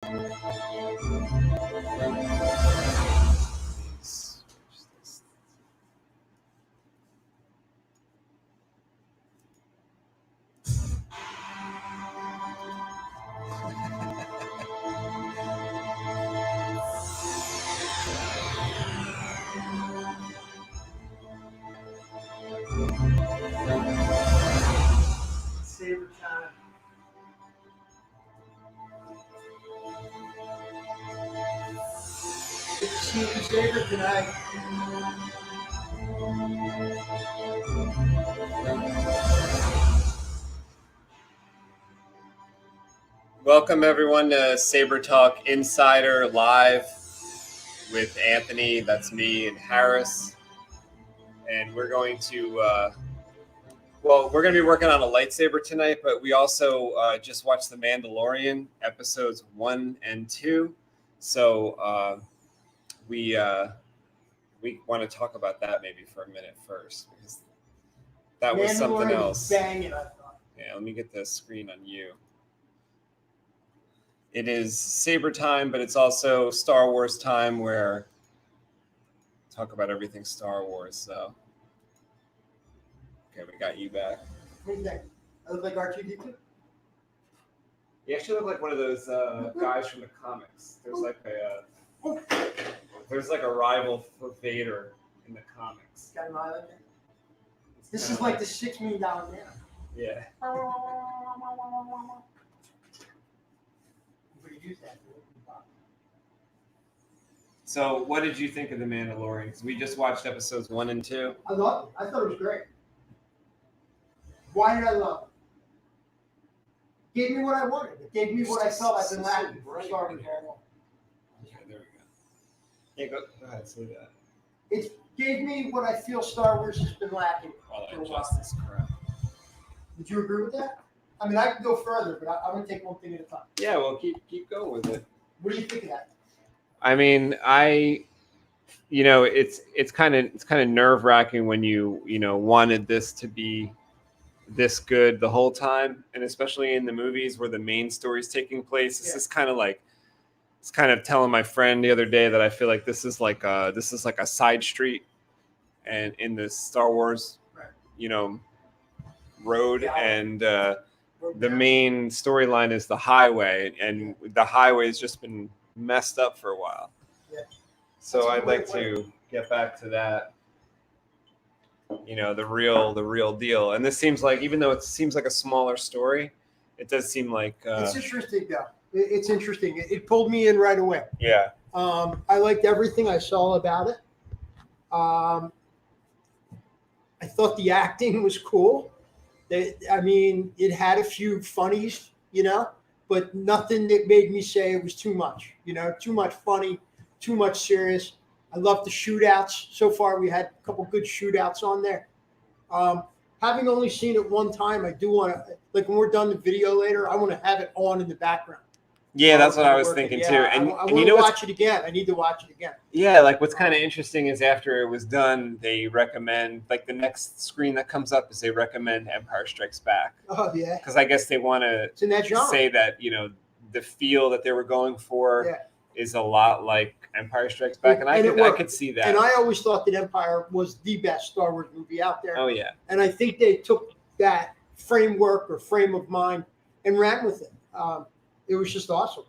Saber time. Good to see you, Saber, tonight. Welcome everyone to Saber Talk Insider Live with Anthony. That's me and Harris, and we're going to we're going to be working on a lightsaber tonight. But we also just watched The Mandalorian episodes 1 and 2, so we want to talk about that maybe for a minute first, because that was something else. Banging, I thought. Yeah, let me get the screen on you. It is Saber time, but it's also Star Wars time, where talk about everything Star Wars. So, okay, we got you back. What do you think? I look like R2-D2? You actually look like one of those guys from the comics. There's like a rival for Vader in the comics. Got an eye like that? This is like the $6 million man. Yeah. So, what did you think of The Mandalorian? Because we just watched episodes 1 and 2. I loved it. I thought it was great. Why did I love it? Gave me what I wanted. It gave me what I felt I've been lacking for Star Wars. Okay, there we go. Yeah, go ahead, say that. It gave me what I feel Star Wars has been lacking While I for a adjust while. this crap. Would you agree with that? I mean, I could go further, but I'm going to take one thing at a time. Yeah, well, keep going with it. What do you think of that? I mean, it's kind of nerve-wracking when you wanted this to be this good the whole time, and especially in the movies where the main story's taking place. This is kind of like, it's kind of telling my friend the other day that I feel like this is like a side street, and in the Star Wars, road, and the main storyline is the highway, and the highway has just been messed up for a while. Yeah. So I'd like to get back to that. The real deal. And this seems like, even though it seems like a smaller story, it does seem like it's interesting though. It's interesting. It pulled me in right away. Yeah. I liked everything I saw about it. I thought the acting was cool. It had a few funnies, but nothing that made me say it was too much. Too much funny, too much serious. I love the shootouts. So far, we had a couple good shootouts on there. Having only seen it one time, I do want to, like, when we're done the video later, I want to have it on in the background. Yeah, that's what I was thinking too. And I want to watch it again. I need to watch it again. Yeah, like what's kind of interesting is after it was done, they recommend, like, the next screen that comes up is they recommend Empire Strikes Back. Oh yeah. Because I guess they want to say that the feel that they were going for is a lot like Empire Strikes Back, and I could see that. And I always thought that Empire was the best Star Wars movie out there. Oh yeah. And I think they took that framework or frame of mind and ran with it. It was just awesome.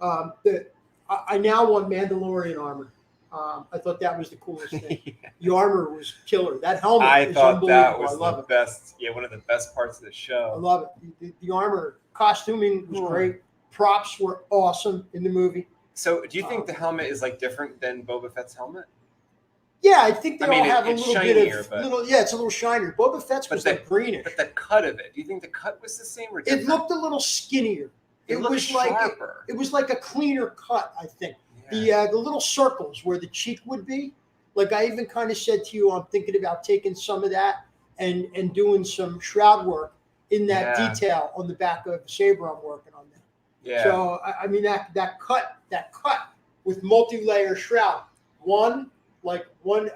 I now want Mandalorian armor. I thought that was the coolest thing. Yeah. The armor was killer. That helmet is unbelievable. That was the best. Yeah, one of the best parts of the show. I love it. The armor, costuming was great. Props were awesome in the movie. So, do you think the helmet is like different than Boba Fett's helmet? Yeah, I think they all have a little shinier, bit of it's a little shinier. Boba Fett's was like greenish. But the cut of it, do you think the cut was the same or different? It looked a little skinnier. It was sharper. It was like a cleaner cut, I think. Yeah. The little circles where the cheek would be, like I even kind of said to you, I'm thinking about taking some of that and doing some shroud work in that detail on the back of the saber I'm working on there. Yeah. So I mean that cut with multi-layer shroud, a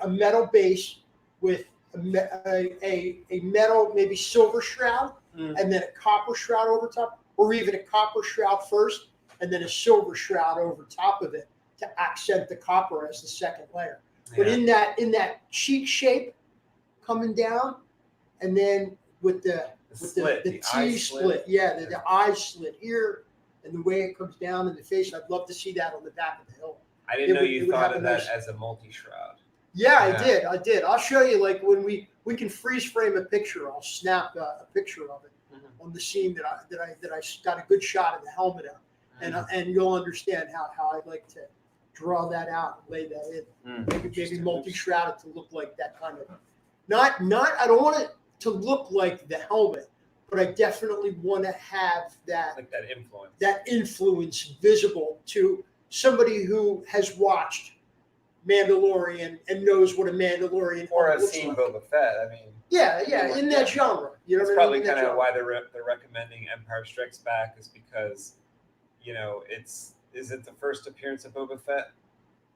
metal base with a metal, maybe silver shroud, and then a copper shroud over top, or even a copper shroud first, and then a silver shroud over top of it to accent the copper as the second layer. But in that cheek shape coming down, and then with the T split, the eye slit here, and the way it comes down in the face, I'd love to see that on the back of the hilt. I didn't know you thought of that as a multi-shroud. Yeah, I did. I'll show you, like, when we can freeze frame a picture. I'll snap a picture of it on the scene that I got a good shot of the helmet of, and you'll understand how I like to draw that out, lay that in. Maybe multi-shrouded to look like that kind of. Not. I don't want it to look like the helmet, but I definitely want to have that, like that influence. That influence visible to somebody who has watched Mandalorian and knows what a Mandalorian or has seen like. Boba Fett. I mean, in that genre. You know, it's probably kind of why they're recommending Empire Strikes Back, is because, you know, is it the first appearance of Boba Fett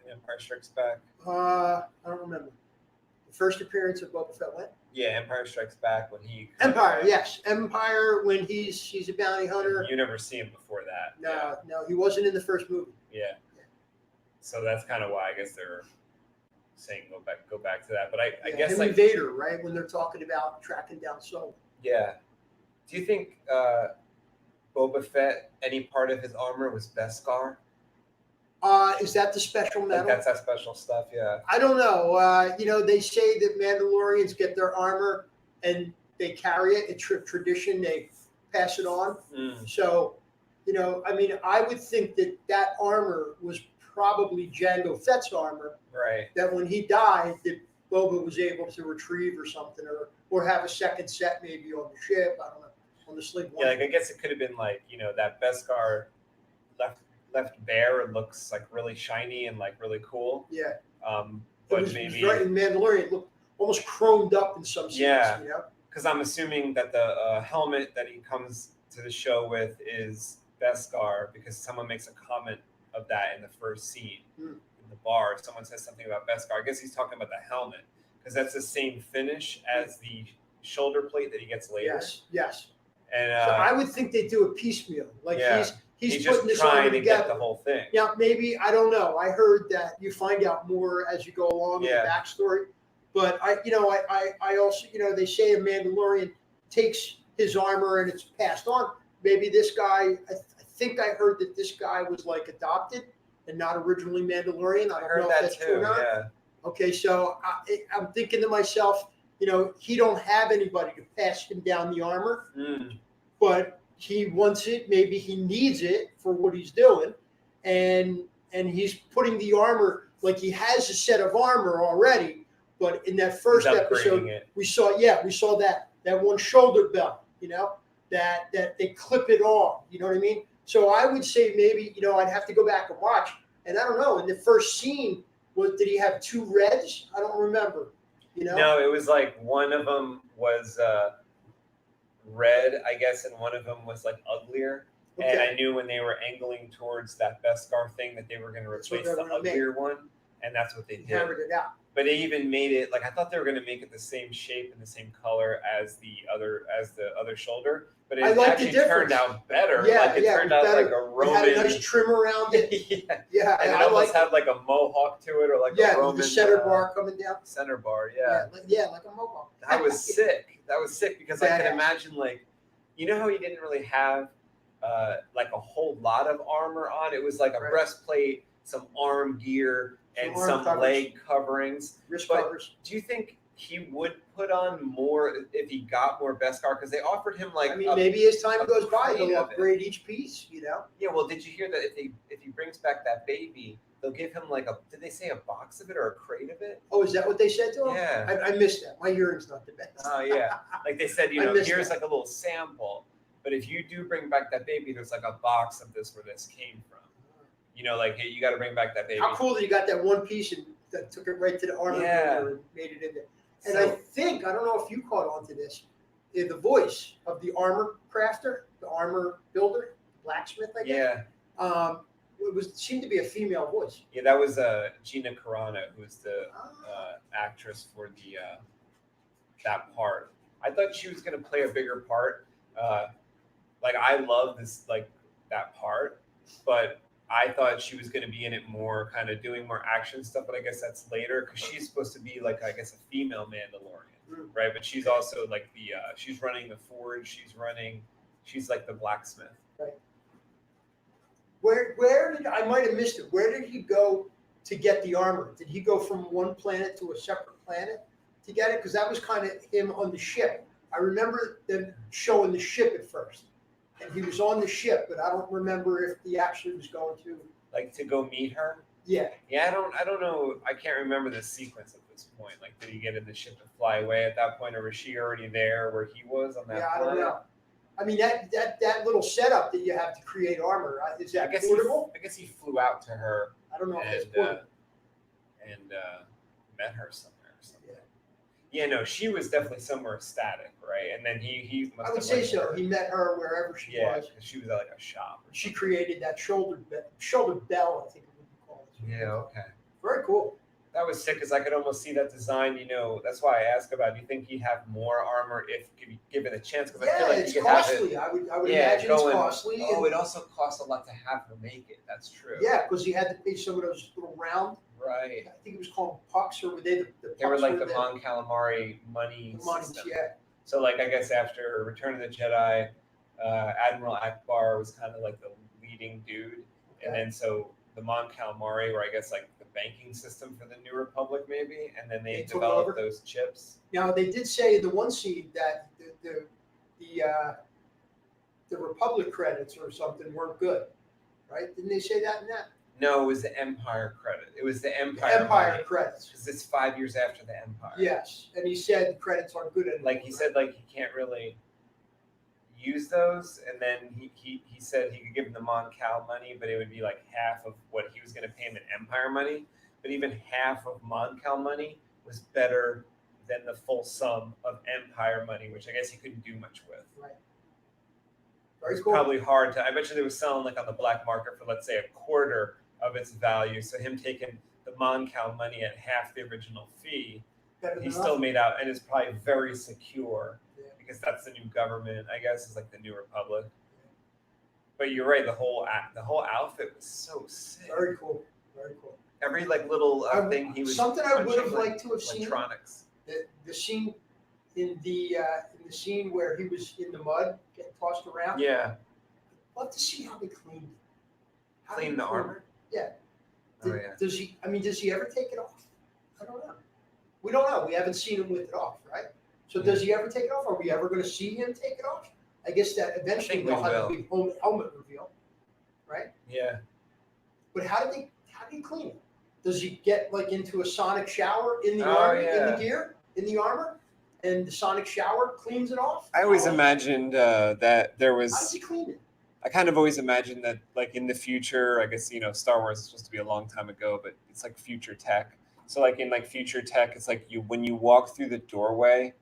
in Empire Strikes Back? I don't remember. The first appearance of Boba Fett when? Yeah, Empire Strikes Back when he. Empire, yes, Empire when he's a bounty hunter. You never see him before that. No, he wasn't in the first movie. Yeah. So that's kind of why I guess they're saying go back to that. But I guess him like and Vader, right, when they're talking about tracking down Solo. Yeah. Do you think Boba Fett, any part of his armor was Beskar? Is that the special metal? Like that's that special stuff, yeah. I don't know. You know, they say that Mandalorians get their armor and they carry it. It's tradition. They pass it on. So, you know, I mean, I would think that armor was probably Jango Fett's armor. Right. That when he died, that Boba was able to retrieve or something, or have a second set maybe on the ship. I don't know, on the Sling One. Yeah, like I guess it could have been like, you know, that Beskar left bare and looks like really shiny and like really cool. Yeah. But it was maybe right in Mandalorian, it looked almost chromed up in some scenes. Yeah. You know? Because I'm assuming that the helmet that he comes to the show with is Beskar, because someone makes a comment of that in the first scene in the bar. Someone says something about Beskar. I guess he's talking about the helmet, because that's the same finish as the shoulder plate that he gets later. Yes. And so I would think they do a piecemeal. Like he's just putting this trying to together. get the whole thing. Yeah, maybe, I don't know. I heard that you find out more as you go along in the backstory. But I also, you know, they say a Mandalorian takes his armor and it's passed on. Maybe this guy, I think I heard that this guy was like adopted and not originally Mandalorian. I don't know if that's true or not. Yeah. Okay, so I'm thinking to myself, you know, he don't have anybody to pass him down the armor, but he wants it. Maybe he needs it for what he's doing, and he's putting the armor, like he has a set of armor already. But in that first episode, we saw that one shoulder belt, you know, that they clip it on. You know what I mean? So I would say maybe, you know, I'd have to go back and watch. And I don't know. In the first scene, did he have two reds? I don't remember. You know? No, it was like one of them was red, I guess, and one of them was like uglier. Okay. And I knew when they were angling towards that Beskar thing that they were going to replace the uglier one, and that's what they did. Hammered it out. But they even made it like I thought they were going to make it the same shape and the same color as the other shoulder, but it actually turned out better. Yeah, like it turned out better. Like a Roman. It had a nice trim around it. yeah, and it almost had like a mohawk to it, or like a Roman. The center bar coming down. Center bar, yeah, like a mohawk. That was sick. That was sick because I could imagine, like, you know how he didn't really have like a whole lot of armor on. It was like a breastplate, some arm gear, and some leg coverings. Wrist covers. Do you think he would put on more if he got more Beskar? Because they offered him like. I mean, maybe as time goes by, he'll upgrade each piece. You know. Yeah. Well, did you hear that if he brings back that baby, they'll give him like a? Did they say a box of it or a crate of it? Oh, is that what they said to him? Yeah. I missed that. My hearing's not the best. Oh yeah. Like they said, you know, here's like a little sample. But if you do bring back that baby, there's like a box of this where this came from. You know, like, hey, you got to bring back that baby. How cool that you got that one piece and that took it right to the armor builder and made it in there. And I don't know if you caught on to this, the voice of the armor crafter, the armor builder, blacksmith, I guess. Yeah. It seemed to be a female voice. Yeah, that was Gina Carano, who's the actress for the that part. I thought she was going to play a bigger part. Like, I love this, like, that part. but I thought she was going to be in it more, kind of doing more action stuff. But I guess that's later because she's supposed to be like, I guess, a female Mandalorian, right? But she's also like she's running the forge. She's like the blacksmith. Right. Where did I might have missed it? Where did he go to get the armor? Did he go from one planet to a separate planet to get it? Because that was kind of him on the ship. I remember them showing the ship at first, and he was on the ship, but I don't remember if he actually was going to to go meet her. Yeah. I don't know. I can't remember the sequence at this point. Like, did he get in the ship and fly away at that point, or was she already there where he was on that? Yeah, planet? I don't know. I mean that little setup that you have to create armor, is that portable? I guess he flew out to her. I don't know if it's and portable. Met her somewhere or something. Yeah, no, she was definitely somewhere static, right? And then he must I would say so. He met her wherever she was. because she was at like a shop. She created that shoulder bell, I think it would be called. Yeah, okay. Very cool. That was sick because I could almost see that design. That's why I asked about. Do you think he'd have more armor if given a chance? Because I feel like it's you could costly. have it. I would imagine it's costly. Oh, it also costs a lot to have her make it. That's true. Yeah, because he had to pay some of those little round. Right. I think it was called pucks, or were they the pucks? They were like the Mon Calamari money system. Yeah. So, like, I guess after Return of the Jedi, Admiral Akbar was kind of like the leading dude, and then so the Mon Calamari were, I guess, like the banking system for the New Republic, maybe, and then they developed those chips. Now they did say in the one scene that the Republic credits or something weren't good, right? Didn't they say that in that? No, it was the Empire credit. It was the Empire credits. Because it's 5 years after the Empire. Yes, and he said the credits aren't good anymore. Like he said, like he can't really use those, and then he said he could give him the Mon Cal money, but it would be like half of what he was going to pay him in Empire money. But even half of Mon Cal money was better than the full sum of Empire money, which I guess he couldn't do much with. Right. It's probably hard to. I bet you they were selling like on the black market for, let's say, a quarter of its value. So him taking the Mon Cal money at half the original fee, he still made out, and is probably very secure because that's the new government. I guess is like the New Republic. But you're right. The whole outfit was so sick. Very cool. Very cool. Every like little thing he was. Something I would have liked to have seen. Electronics. The scene in the scene where he was in the mud getting tossed around. Yeah. I'd love to see how they cleaned it. Clean the armor? Yeah. Oh, yeah. Does he ever take it off? I don't know. We don't know. We haven't seen him with it off, right? So does he ever take it off? Are we ever going to see him take it off? I guess that eventually they'll have a big helmet reveal, right? Yeah. But how did he clean it? Does he get like into a sonic shower in the armor, in the gear, in the armor, and the sonic shower cleans it off? I always imagined that there was. How does he clean it? I kind of always imagined that, like in the future, I guess Star Wars is supposed to be a long time ago, but it's like future tech. So like in like future tech, it's like when you walk through the doorway,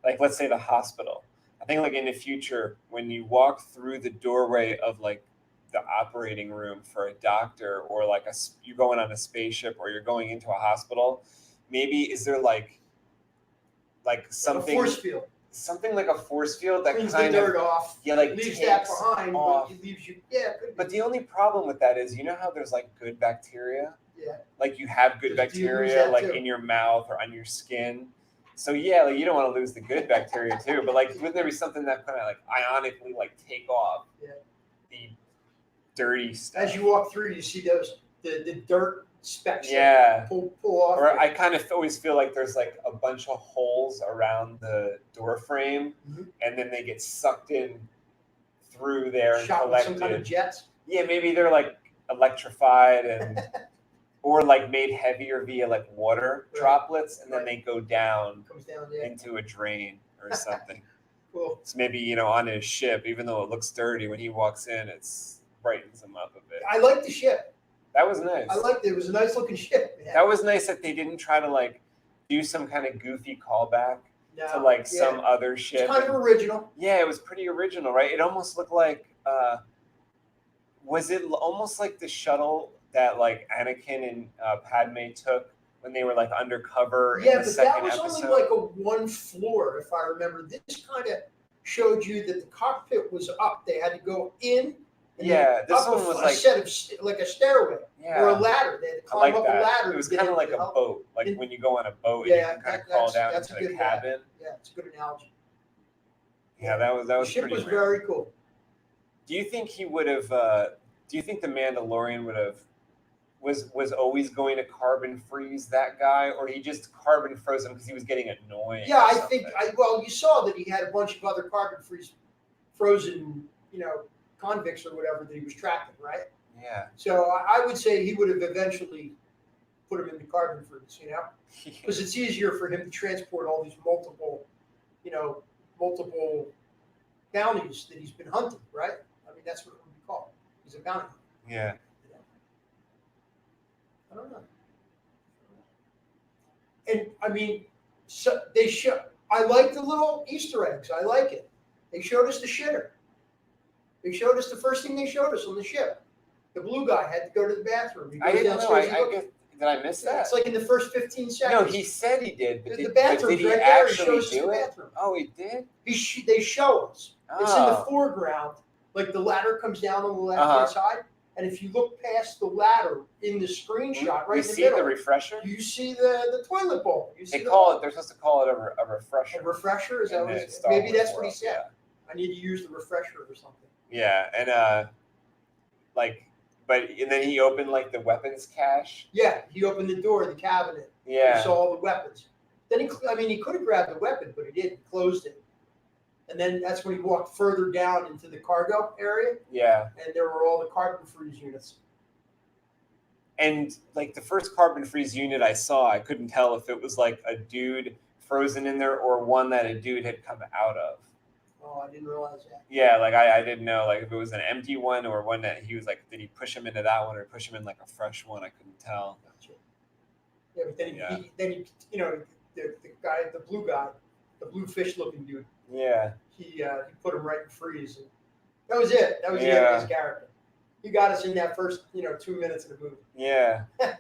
like let's say the hospital. I think like in the future, when you walk through the doorway of like the operating room for a doctor, or like you're going on a spaceship, or you're going into a hospital, maybe is there like something, like a force field. Something like a force field that cleans kind the dirt off. Yeah, like leaves that behind, off. but it leaves you. Yeah. But the only problem with that is, how there's like good bacteria. Yeah. Like you have good bacteria, like in your mouth or on your skin. So yeah, like you don't want to lose the good bacteria too. But like, wouldn't there be something that kind of like ionically like take off the dirty stuff? As you walk through, you see the dirt specks. Yeah. Pull off. Or I kind of always feel like there's like a bunch of holes around the door frame, and then they get sucked in through there and collected. With some kind of jets. Yeah, maybe they're like electrified and. Or like made heavier via like water droplets, and then they go down, into a drain or something. Cool. So maybe on his ship, even though it looks dirty, when he walks in, it's brightens him up a bit. I like the ship. That was nice. I liked it. It was a nice looking ship. Yeah. That was nice that they didn't try to like do some kind of goofy callback to like some other ship. It's kind of original. Yeah, it was pretty original, right? It almost looked like was it almost like the shuttle that like Anakin and Padme took when they were like undercover in the second episode? Yeah, but that was only like a one floor, if I remember. This kind of showed you that the cockpit was up. They had to go in And Yeah, then this up one was a like set of like a stairway or a yeah. ladder. They had to I climb like up a that. ladder. It was to get kind of into like the a hub. boat, like And- when you go on a boat and you Yeah, can kind of crawl down that's into a the good cabin. Yeah, it's a good analogy. Yeah, that The was ship pretty was rare. very cool. Do you think he would have? Do you think the Mandalorian would have was always going to carbon freeze that guy, or he just carbon froze him because he was getting annoying? Yeah, or I something? think. Well, you saw that he had a bunch of other carbon frozen, convicts or whatever that he was tracking, right? Yeah. So I would say he would have eventually put him into carbon freeze, because it's easier for him to transport all these multiple bounties that he's been hunting, right? I mean, that's what it would be called. He's a bounty hunter. Yeah. I don't know. And I mean, so they show. I like the little Easter eggs. I like it. They showed us the shitter. They showed us the first thing they showed us on the ship. The blue guy had to go to the bathroom. He I goes didn't know. downstairs. I guess did I miss that? It's like in the first 15 seconds. No, he said he did, but The did bathroom's he right there. He actually shows us the do it? bathroom. Oh, he did. They show us. It's in the Oh. foreground. Like the ladder comes down on the left-hand side, and if you look past the ladder in the screenshot, right You in the see middle, the refresher? you see the toilet bowl. You see They call it. They're supposed to call it a refresher. a refresher. Is that in what the it's, Star maybe Wars that's what he world, said. I need to use the refresher or something. Yeah, and and then he opened like the weapons cache. Yeah, he opened the door of the cabinet. Yeah. He saw all the weapons. Then he could have grabbed the weapon, but he didn't. He closed it. And then that's when he walked further down into the cargo area, Yeah. and there were all the carbon freeze units. And like the first carbon freeze unit I saw, I couldn't tell if it was like a dude frozen in there or one that a dude had come out of. Oh, I didn't realize that. Yeah, like I didn't know like if it was an empty one or one that he was like, did he push him into that one or push him in like a fresh one? I couldn't tell. Gotcha. Yeah, but then he the guy, the blue guy, the blue fish looking dude. Yeah. He put him right in freeze. And that was it. That was the end of his character. He got us in that first 2 minutes of the movie. Yeah. It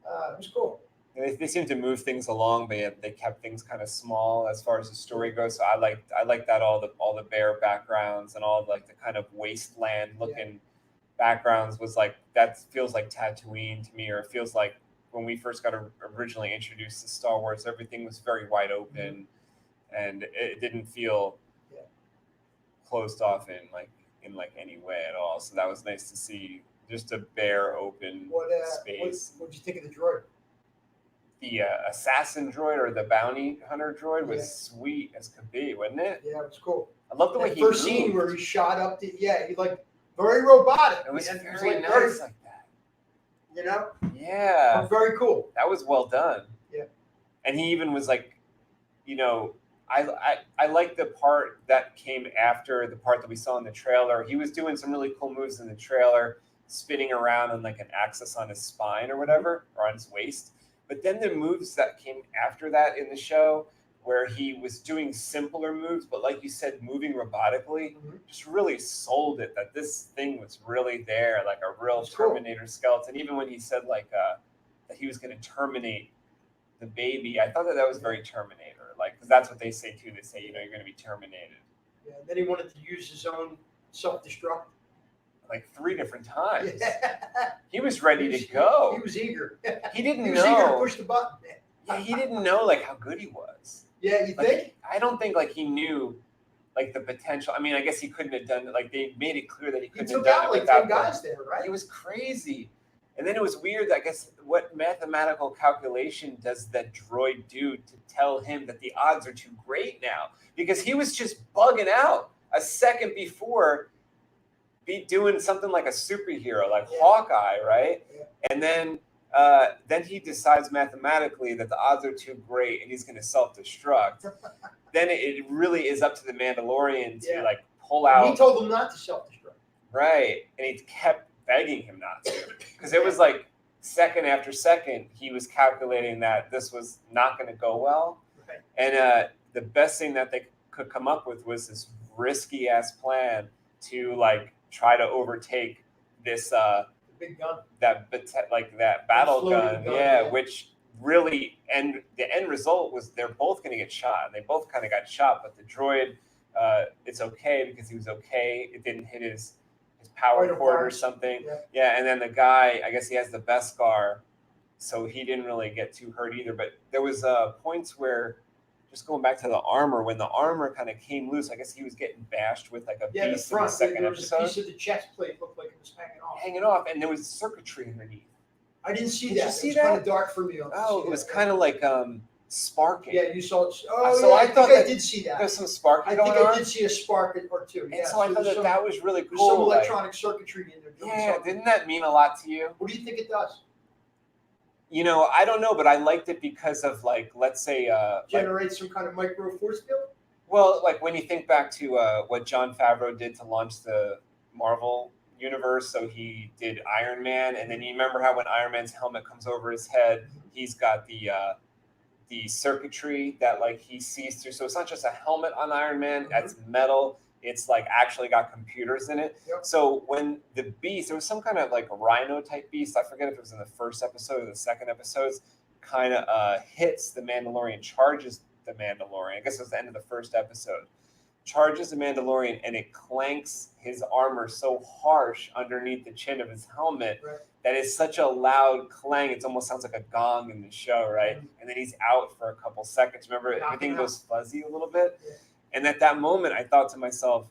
was cool. They seem to move things along, but yet they kept things kind of small as far as the story goes. So I like that all the bare backgrounds and all like the kind of wasteland looking backgrounds was like that feels like Tatooine to me, or it feels like when we first got originally introduced to Star Wars, everything was very wide open, and it didn't feel closed off in any way at all. So that was nice to see, just a bare open space. What did you think of the droid? The assassin droid or the bounty hunter droid was sweet as could be, wasn't it? Yeah, it was cool. I love the way he first moved. scene where he shot up he like very robotic. It was man. very It was nice like that. Yeah. Very cool. That was well done. Yeah. And he even was like, I like the part that came after the part that we saw in the trailer. He was doing some really cool moves in the trailer, spinning around on like an axis on his spine or whatever, or on his waist. But then the moves that came after that in the show, where he was doing simpler moves, but like you said, moving robotically, just really sold it that this thing was really there, like a real Terminator skeleton. Even when he said like that he was going to terminate the baby, I thought that was very Terminator, like because that's what they say too. They say you're going to be terminated. Yeah. Then he wanted to use his own self-destruct. Like 3 different times. Yeah. He was ready to go. He was eager. He didn't know. He was eager to push the button. Yeah, he didn't know like how good he was. Yeah, you think? I don't think like he knew like the potential. I mean, I guess he couldn't have done it. Like they made it clear that he couldn't have done it. He took out like 10 guys there, right? It was crazy. And then it was weird. I guess what mathematical calculation does that droid do to tell him that the odds are too great now? Because he was just bugging out a second before. Be doing something like a superhero, like Hawkeye, right? Yeah. And then he decides mathematically that the odds are too great and he's going to self-destruct. Then it really is up to the Mandalorian to like pull out. He told him not to self-destruct. Right, and he kept begging him not to, because it was like second after second he was calculating that this was not going to go well. Right. And the best thing that they could come up with was this risky ass plan to like try to overtake this big gun, that battle gun, which really, and the end result was they're both going to get shot, and they both kind of got shot, but the droid, it's okay because he was okay. It didn't hit his power Vital cord or parts. something. Yeah. Yeah, and then the guy, I guess he has the Beskar, so he didn't really get too hurt either. But there was points where, just going back to the armor, when the armor kind of came loose, I guess he was getting bashed with like a Yeah, the beast in the front. second There was episode. a piece of the chest plate looked like it was Hanging off, and there was circuitry underneath. I didn't see Did that. you see it was that? kind of dark for me. Oh, it was kind of like sparking. Yeah, you saw it. Oh, So yeah, I I thought think I that did see that. There's some sparking I going think I on. did see a spark or two. And Yeah, so I thought there's that was really there's cool. some like- electronic circuitry in there. doing yeah, something. didn't that mean a lot to you? What do you think it does? You know, I don't know, but I liked it because of like, let's say, Generate some kind of micro force field? well, like when you think back to what Jon Favreau did to launch the Marvel universe, so he did Iron Man, and then you remember how when Iron Man's helmet comes over his head, he's got the circuitry that like he sees through. So it's not just a helmet on Iron Man; that's metal. It's like actually got computers in it. Yep. So when the beast, there was some kind of like rhino type beast. I forget if it was in the first episode or the second episodes. Kind of hits the Mandalorian, charges the Mandalorian. I guess it was the end of the first episode. Charges the Mandalorian, and it clanks his armor so harsh underneath the chin of his helmet that it's such a loud clang. It almost sounds like a gong in the show, right? And then he's out for a couple seconds. Remember, everything goes fuzzy a little bit. Yeah. And at that moment, I thought to myself,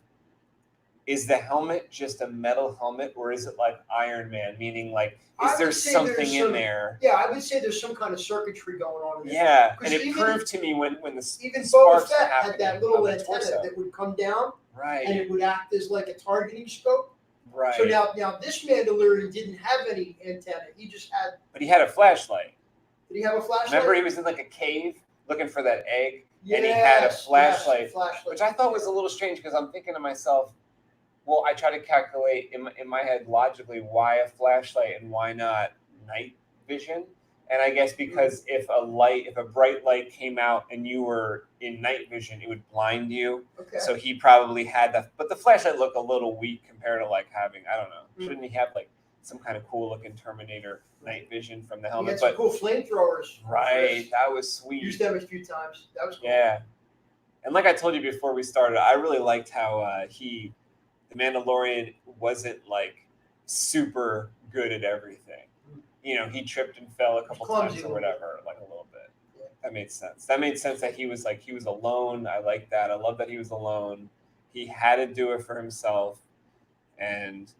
is the helmet just a metal helmet, or is it like Iron Man? Meaning, like, is there something in there? Yeah, I would say there's some kind of circuitry going on in there. Yeah, and 'Cause it even- proved to me when the Even Boba sparks Fett happened had that little on the antenna torso. that would come down, and Right, it would act as like a targeting scope. right. So now this Mandalorian didn't have any antenna. He just had. But he had a flashlight. Did he have a flashlight? Remember, he was in like a cave looking for that egg, yes, and he had a yes, flashlight, flashlight. which I thought was a little strange because I'm thinking to myself, well, I try to calculate in my head logically why a flashlight and why not night vision. And I guess because if a bright light came out and you were in night vision, it would blind you. Okay. So he probably had that, but the flashlight looked a little weak compared to like having, I don't know, shouldn't he have like some kind of cool looking Terminator night vision from the He helmet? had some But cool flamethrowers. right, that was sweet. Used them a few times. That was cool. Yeah. And like I told you before we started, I really liked how the Mandalorian wasn't like super good at everything. You know, he tripped and fell a couple times or whatever, like a little bit. Yeah. That made sense. That made sense that he was alone. I like that. I love that he was alone. He had to do it for himself, and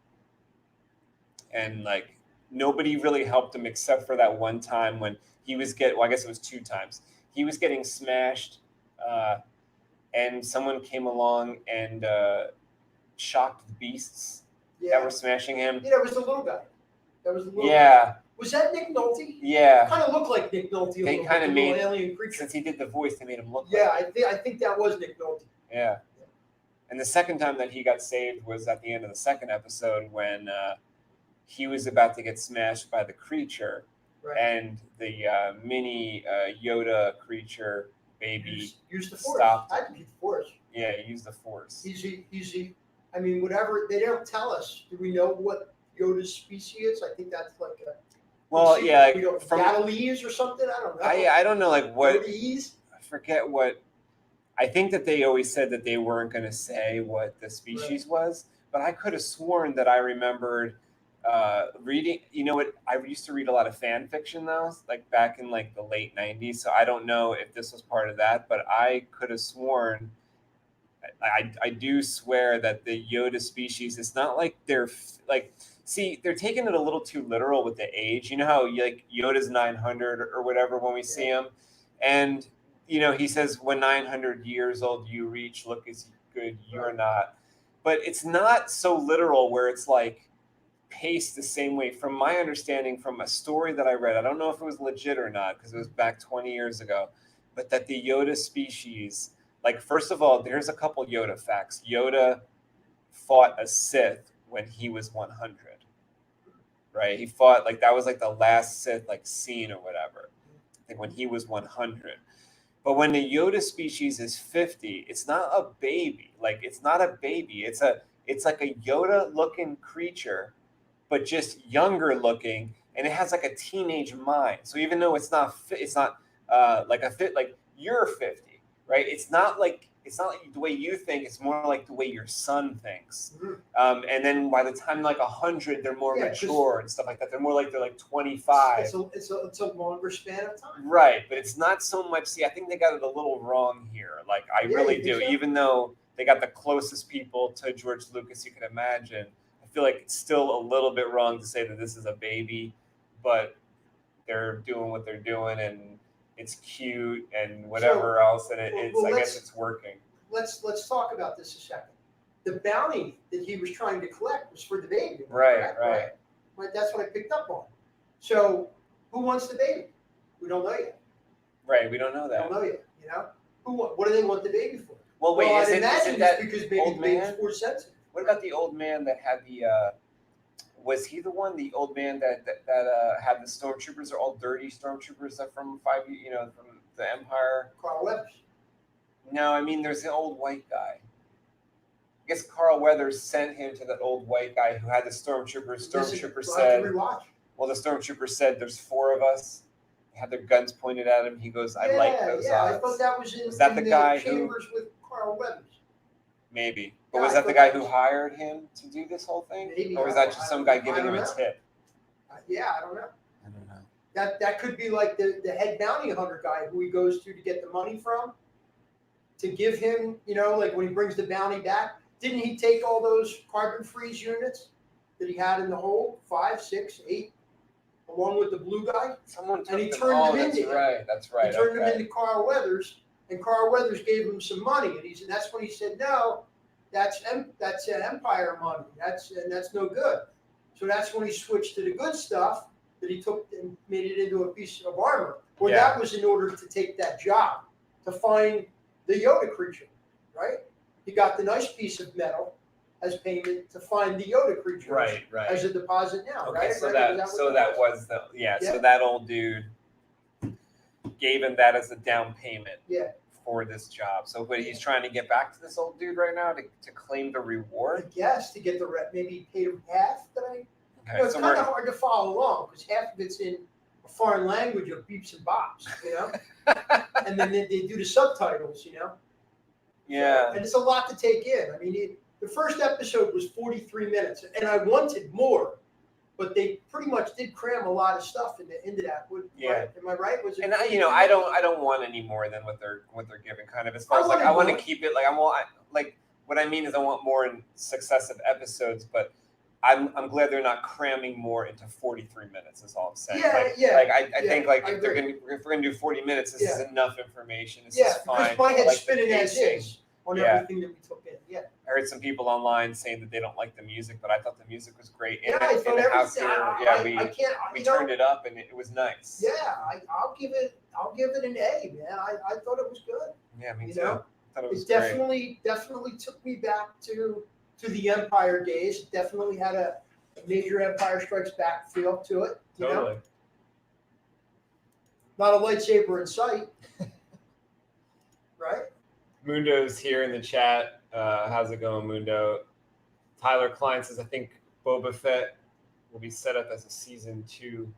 like nobody really helped him except for that one time when he was I guess it was two times. He was getting smashed, and someone came along and shocked the beasts that were smashing him. Yeah, it was the little guy. That was the little guy. Yeah. Was that Nick Nolte? Yeah. Kind of looked like Nick Nolte. They kind of made, alien creature. since he did the voice, they made him look Yeah, like I think that was Nick Nolte. Yeah. And the second time that he got saved was at the end of the second episode when he was about to get smashed by the creature, and the mini Yoda creature baby used the Force. stopped. I think the Force. Yeah, he used the Force. Easy. I mean, whatever. They don't tell us. Do we know what Yoda's species is? I think that's like a. Well, yeah, like from Galilese or something. I don't know. I don't know, like what. Yodaese? I forget what. I think that they always said that they weren't going to say what the species was, but I could have sworn that I remembered reading. You know what? I used to read a lot of fan fiction though, like back in like the late '90s. So I don't know if this was part of that, but I could have sworn. I do swear that the Yoda species, it's not like they're like. See, they're taking it a little too literal with the age. You know how like Yoda's 900 or whatever when we see him, and you know he says when 900 years old you reach, look as good you're not. But it's not so literal where it's like paced the same way. From my understanding, from a story that I read, I don't know if it was legit or not because it was back 20 years ago, but that the Yoda species, like first of all, there's a couple Yoda facts. Yoda fought a Sith when he was 100. Right, he fought like that was like the last Sith like scene or whatever. I think when he was 100. But when the Yoda species is 50, it's not a baby. Like it's not a baby. It's like a Yoda looking creature, but just younger looking, and it has like a teenage mind. So even though it's not like a fit, like you're 50, right? It's not it's not like the way you think. It's more like the way your son thinks. Mhm. And then by the time like 100, they're more Yeah, 'cause- mature and stuff like that. They're more like they're like 25. It's a longer span of time. Right, but it's not so much. See, I think they got it a little wrong here. Like, I Yeah, really you do. think so? Even though they got the closest people to George Lucas you can imagine, I feel like it's still a little bit wrong to say that this is a baby, but they're doing what they're doing, and it's cute and whatever else, and I guess it's working. Let's talk about this a second. The bounty that he was trying to collect was for the baby. Right. Right. That's what I picked up on. So, who wants the baby? We don't know yet. Right, we don't know We that. don't know yet. You know, what do they want the baby for? Well, wait, I'd isn't imagine that it's because maybe old the baby's man? force sensitive. What about the old man that had the? Was he the one? The old man that had the stormtroopers are all dirty stormtroopers that from from the Empire. Carl Weathers. No, I mean there's an old white guy. I guess Carl Weathers sent him to that old white guy who had the stormtroopers. Stormtrooper said, "Well, the stormtrooper said there's 4 of us." They had their guns pointed at him. He goes, "I like those odds." I thought that was in, was that in the guy Chambers with Carl Weathers. Maybe, but Yeah, was I that the thought guy that who was- hired him to do this whole thing, Maybe, or was I that just some don't- guy giving I him a don't know. tip? I don't know. I don't know. That could be like the head bounty hunter guy who he goes to get the money from, to give him, like when he brings the bounty back. Didn't he take all those carbon freeze units that he had in the hold, 5, 6, 8, along with the blue guy? Someone took And he them. turned Oh, them that's into him. right. That's right. He turned okay. him into Carl Weathers, and Carl Weathers gave him some money, and that's when he said, "No, that's Empire money. That's no good." So that's when he switched to the good stuff that he took and made it into a piece of armor. Or Yeah. that was in order to take that job to find the Yoda creature, right? He got the nice piece of metal as payment to find the Yoda creature, Right. as a deposit now, Okay, right? so Right? that Was was the Yeah. So that old dude gave him that as a down payment. Yeah. For this job. So what he's trying to get back to this old dude right now to claim the I reward. guess to get the maybe paid him half. Okay, It's so kind of hard to follow along because half of it's in a foreign language of beeps and bops, and then they do the subtitles, Yeah. And it's a lot to take in. I mean, the first episode was 43 minutes, and I wanted more, but they pretty much did cram a lot of stuff into that. Yeah. Right? Am I right? Was it? And I don't want any more than what they're giving. Kind of as far as like I want to keep it like what I mean is I want more in successive episodes, but I'm glad they're not cramming more into 43 minutes. Is all I'm saying. I think if we're gonna do 40 minutes, this is enough information. This is fine. Because my head's spinning as is on everything that we took in. Yeah. I heard some people online saying that they don't like the music, but I thought the music was great. Yeah, I thought everything. We turned it up and it was nice. Yeah, I'll give it an A, man. I thought it was good. Yeah, me too. I thought it was definitely took me back to the Empire days. It definitely had a major Empire Strikes Back feel to it. Totally. Not a lightsaber in sight. Right? Mundo's here in the chat. How's it going, Mundo? Tyler Klein says, I think Boba Fett will be set up as a season 2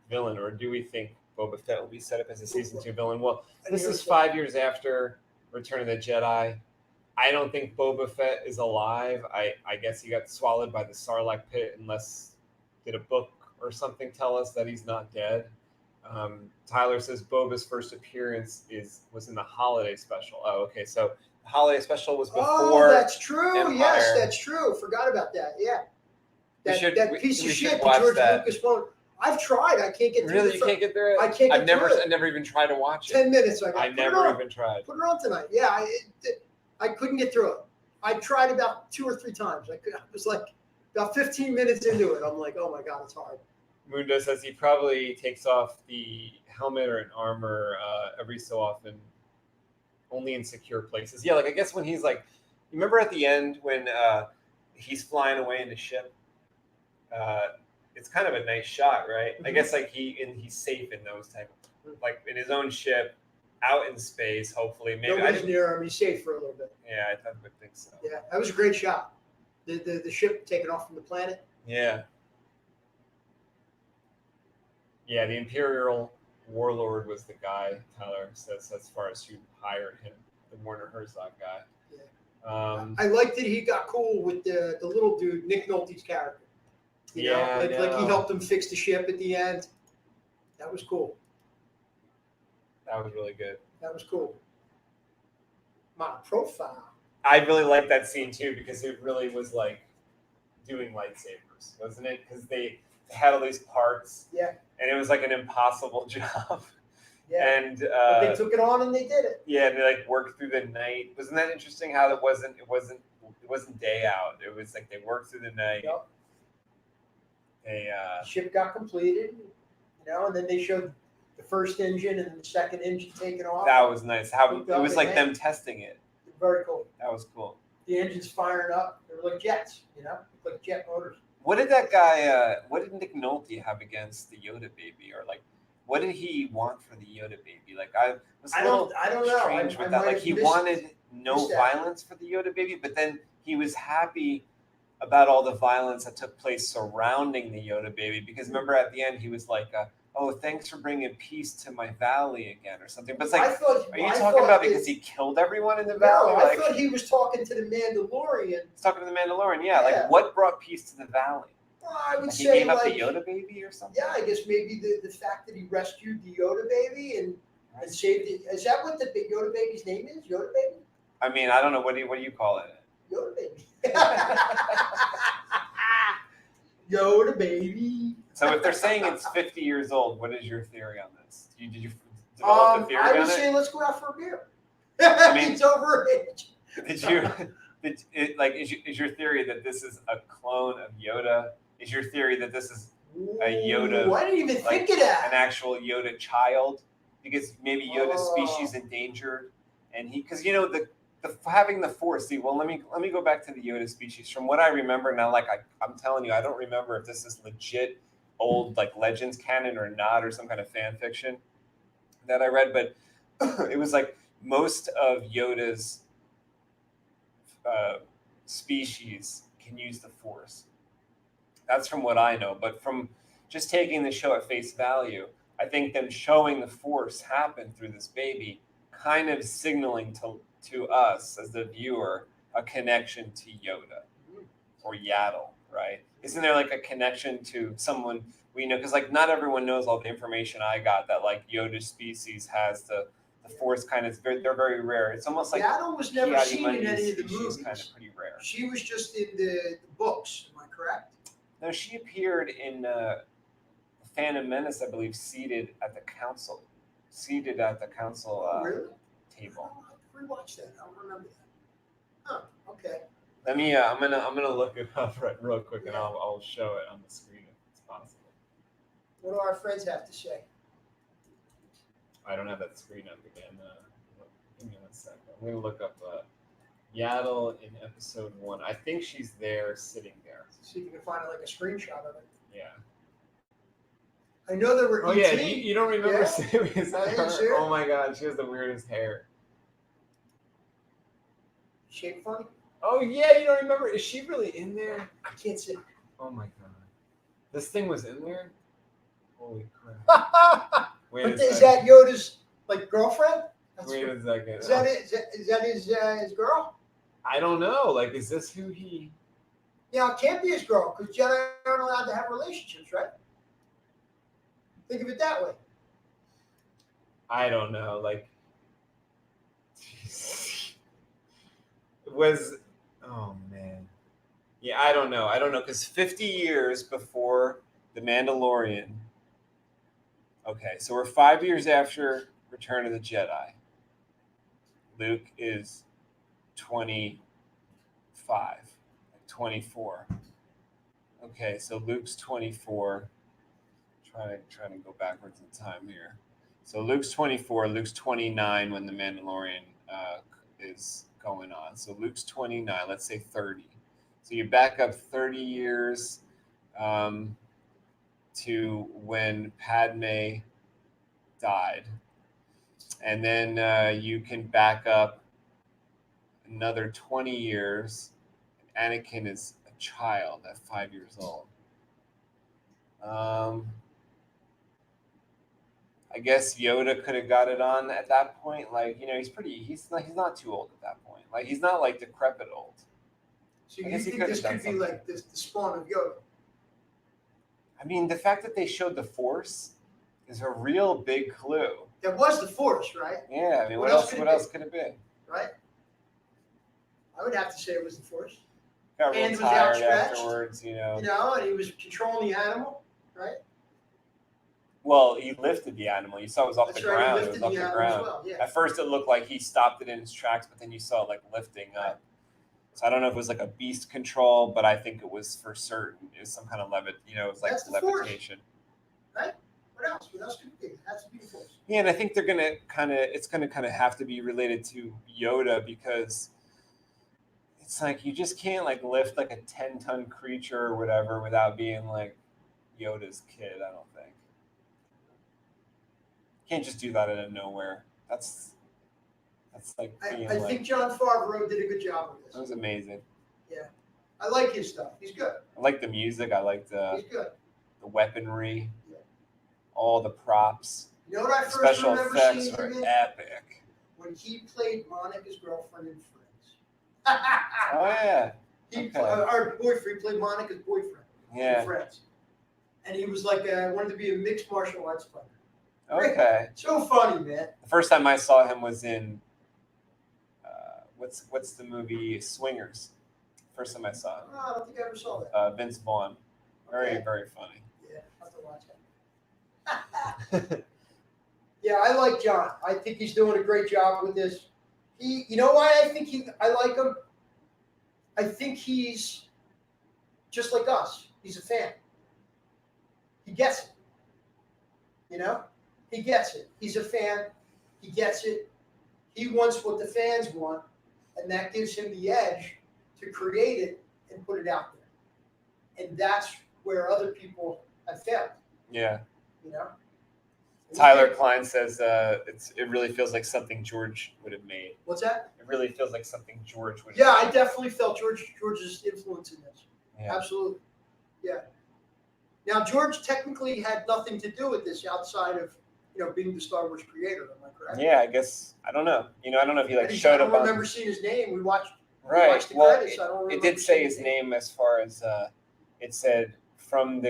villain, or do we think Boba Fett will be set up as a season 2 villain? Well, this is 5 years after Return of the Jedi. I don't think Boba Fett is alive. I guess he got swallowed by the Sarlacc pit, unless did a book or something tell us that he's not dead. Tyler says Boba's first appearance was in the holiday special. Oh, okay. So the holiday special was before. Oh, that's true. Empire. Yes, that's true. Forgot about that. Yeah. That piece of shit that George Lucas won't. I've tried. I can't get through Really, you can't get through it. I can't get through it. I never even tried to watch it. 10 minutes. I never even tried. Put it on tonight. Yeah, I couldn't get through it. I tried about 2 or 3 times. I was like about 15 minutes into it. I'm like, oh my god, it's hard. Mundo says he probably takes off the helmet or an armor every so often, only in secure places. Yeah, like I guess when he's like, you remember at the end when he's flying away in the ship? It's kind of a nice shot, right? Mm-hmm. I guess like he's safe in those type of, like in his own ship, out in space. Hopefully, maybe nobody's near him. He's safe for a little bit. Yeah, I would think so. Yeah, that was a great shot. The ship taking off from the planet. Yeah. Yeah, the Imperial Warlord was the guy, Tyler says, as far as who hired him. the Werner Herzog guy. Yeah. I liked that he got cool with the little dude, Nick Nolte's character. You know, like he helped him fix the ship at the end. That was cool. That was really good. That was cool. My profile. I really liked that scene too because it really was like doing lightsabers, wasn't it? Because they had all these parts. Yeah. And it was like an impossible job. Yeah. And but they took it on and they did it. Yeah, and they like worked through the night. Wasn't that interesting? How it wasn't day out. It was like they worked through the night. Yep. They ship got completed, you know, and then they showed the first engine and the second engine taking off. That was nice. How it was like them testing it. Very cool. That was cool. The engine's firing up. They were like jets, you know, like jet motors. What did that guy? What did Nick Nolte have against the Yoda baby, or like, what did he want for the Yoda baby? Like, I was a little strange with that. Like, he wanted no violence for the Yoda baby, but then he was happy about all the violence that took place surrounding the Yoda baby. Because remember, at the end, he was like, "Oh, thanks for bringing peace to my valley again," or something. But it's like, are you talking about because he killed everyone in the valley? No, I thought he was talking to the Mandalorian. He's talking to the Mandalorian, yeah. Like, what brought peace to the valley? Well, I would like say he gave up the Yoda baby or something. Yeah, I guess maybe the fact that he rescued the Yoda baby and saved it. Is that what the Yoda baby's name is? Yoda baby? I mean, I don't know. What do you call it? Yoda baby. Yoda baby. So if they're saying it's 50 years old, what is your theory on this? Did you develop a theory on it? I would say let's go out for a beer. I mean, it's over age. Is your theory that this is a clone of Yoda? Is your theory that this is a Yoda? I didn't even think of that. An actual Yoda child? Because maybe Yoda's species endangered, and because you know the having the Force. See, well, let me go back to the Yoda species. From what I remember now, like I'm telling you, I don't remember if this is legit old like Legends canon or not, or some kind of fan fiction that I read. But it was like most of Yoda's species can use the Force. That's from what I know. But from just taking the show at face value, I think them showing the Force happen through this baby kind of signaling to us as the viewer a connection to Yoda or Yaddle, right? Isn't there like a connection to someone we know? Because like not everyone knows all the information I got that like Yoda species has the Force kind of, they're very rare. It's almost like Yaddle was never seen in any of the movies. Kind of pretty rare. She was just in the books. Am I correct? No, she appeared in Phantom Menace, I believe, seated at the council really? table. I'll rewatch that. I don't remember that. Huh. Okay. Let me. I'm gonna look it up real quick, and I'll show it on the screen if it's possible. What do our friends have to say? I don't have that screen up again. Give me 1 second. I'm gonna look up Yaddle in episode 1. I think she's there, sitting there. See if you can find like a screenshot of it. Yeah. I know there were. Oh yeah, you don't remember? Yeah. Is that her? Sure. Oh my God, she has the weirdest hair. Shape funny. Oh yeah, you don't remember? Is she really in there? I can't see. Oh my God, this thing was in there. Holy crap! Is that Yoda's like girlfriend? Wait a second. Is that it? Is that his girl? I don't know. Like, is this who he? Yeah, it can't be his girl because Jedi aren't allowed to have relationships, right? Think of it that way. I don't know. Like, oh man. Yeah, I don't know. Because 50 years before The Mandalorian. Okay, so we're 5 years after Return of the Jedi. Luke is 25, 24. Okay, so Luke's 24. Trying to go backwards in time here. So Luke's 24. Luke's 29 when the Mandalorian is going on. So Luke's 29. Let's say 30. So you back up 30 years to when Padme died. And then you can back up another 20 years. Anakin is a child at 5 years old. I guess Yoda could have got it on at that point. Like, he's not too old at that point. Like, he's not like decrepit old. So I you guess he think could this have could done be something. like the spawn of Yoda? I mean, the fact that they showed the Force is a real big clue. That was the Force, right? Yeah, I mean, what else could it be? Right? I would have to say it was the Force. Got real Hand was tired outstretched. afterwards, And he was controlling the animal, right? Well, he lifted the animal. You saw it was off That's the right, he ground. It lifted was off the the animal as ground. well, yeah. At first, it looked like he stopped it in its tracks, but then you saw it like lifting up. So I don't know if it was like a beast control, but I think it was for certain. It was some kind of it was like That's the levitation. Force. Right? What else? What else could it be? It has to be the Force. Yeah, and I think it's gonna have to be related to Yoda, because it's like you just can't like lift like a 10-ton creature or whatever without being like Yoda's kid. I don't think. Can't just do that out of nowhere. That's like being I think Jon Favreau did a good job with this. That was amazing. Yeah, I like his stuff. He's good. I like the music. I like He's good. the weaponry, Yeah. all the props. You know what I first Special remember effects seeing are him in? epic. When he played Monica's girlfriend in Friends. Oh yeah. Our boyfriend, he played Monica's boyfriend in Friends. And he was like, wanted to be a mixed martial arts fighter. Okay. So funny, man. The first time I saw him was in what's the movie Swingers? First time I saw him. Oh, I don't think I ever saw that. Vince Vaughn. Very, very funny. Yeah, I'll have to watch that. Yeah, I like John. I think he's doing a great job with this. You know why I like him? I think he's just like us. He's a fan. He gets it. He gets it. He's a fan. He gets it. He wants what the fans want, and that gives him the edge to create it and put it out there. And that's where other people have failed. Yeah. Tyler Klein says it really feels like something George would have made. What's that? It really feels like something George would have Yeah, made. I definitely felt George's influence in this. Yeah. Absolutely. Yeah. Now, George technically had nothing to do with this outside of, being the Star Wars creator. Am I correct? Yeah, I guess. I don't know. I don't know if he showed up. I don't remember seeing his name. We watched the credits. It did say his name as far as it said from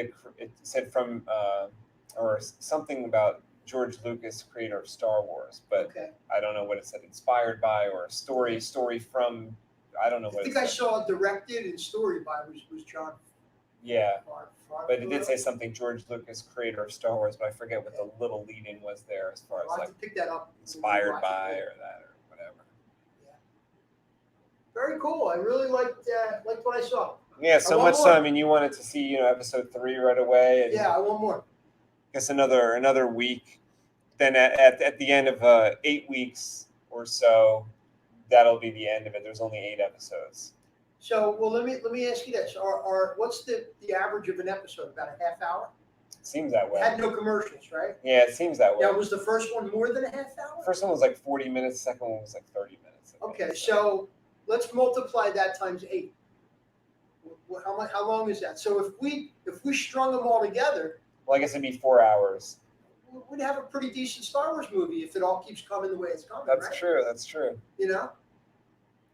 or something about George Lucas, creator of Star Wars, but I don't know what it said. Inspired by or a story from. I don't know what. I think I saw directed and story by was John. Yeah, but it did say something George Lucas, creator of Star Wars, but I forget what the little lead-in was there as far as I'll have to pick that up. Inspired by or that or whatever. Yeah. Very cool. I really liked what I saw. Yeah, so much so. I mean, you wanted to see episode 3 right away. And yeah, I want more. I guess another week. Then at the end of 8 weeks or so, that'll be the end of it. There's only 8 episodes. So, well, let me ask you this: what's the average of an episode? About a half hour? Seems that way. It had no commercials, right? Yeah, it seems that way. Now, was the first one more than a half hour? First one was like 40 minutes. The second one was like 30 minutes. Okay, so let's multiply that times 8. How long is that? So if we strung them all together, well, I guess it'd be 4 hours. We'd have a pretty decent Star Wars movie if it all keeps coming the way it's coming. That's right? true. That's true.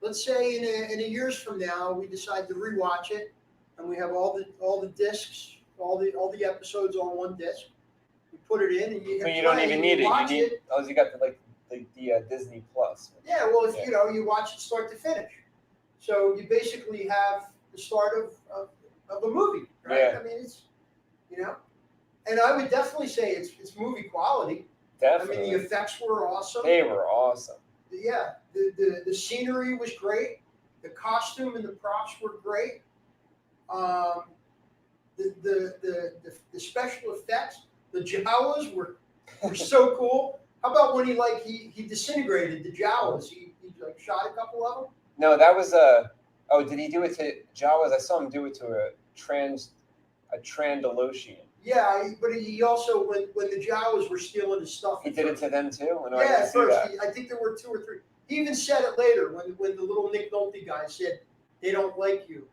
Let's say in a years from now we decide to rewatch it, and we have all the discs, all the episodes on one disc. We put it in, and you don't even need it. You got the Disney Plus. Yeah, well, if you watch it start to finish, so you basically have the start of a movie, right? Yeah. I mean, it's and I would definitely say it's movie quality. Definitely. I mean, the effects were awesome. They were awesome. Yeah, the scenery was great. The costume and the props were great. The special effects, the Jawas were so cool. How about when he disintegrated the Jawas? He shot a couple of them. No, that was did he do it to Jawas? I saw him do it to a Trandalosian. Yeah, but he also when the Jawas were stealing his stuff. He did it to them too. At first, I think there were 2 or 3. He even said it later when the little Nick Nolte guy said they don't like you,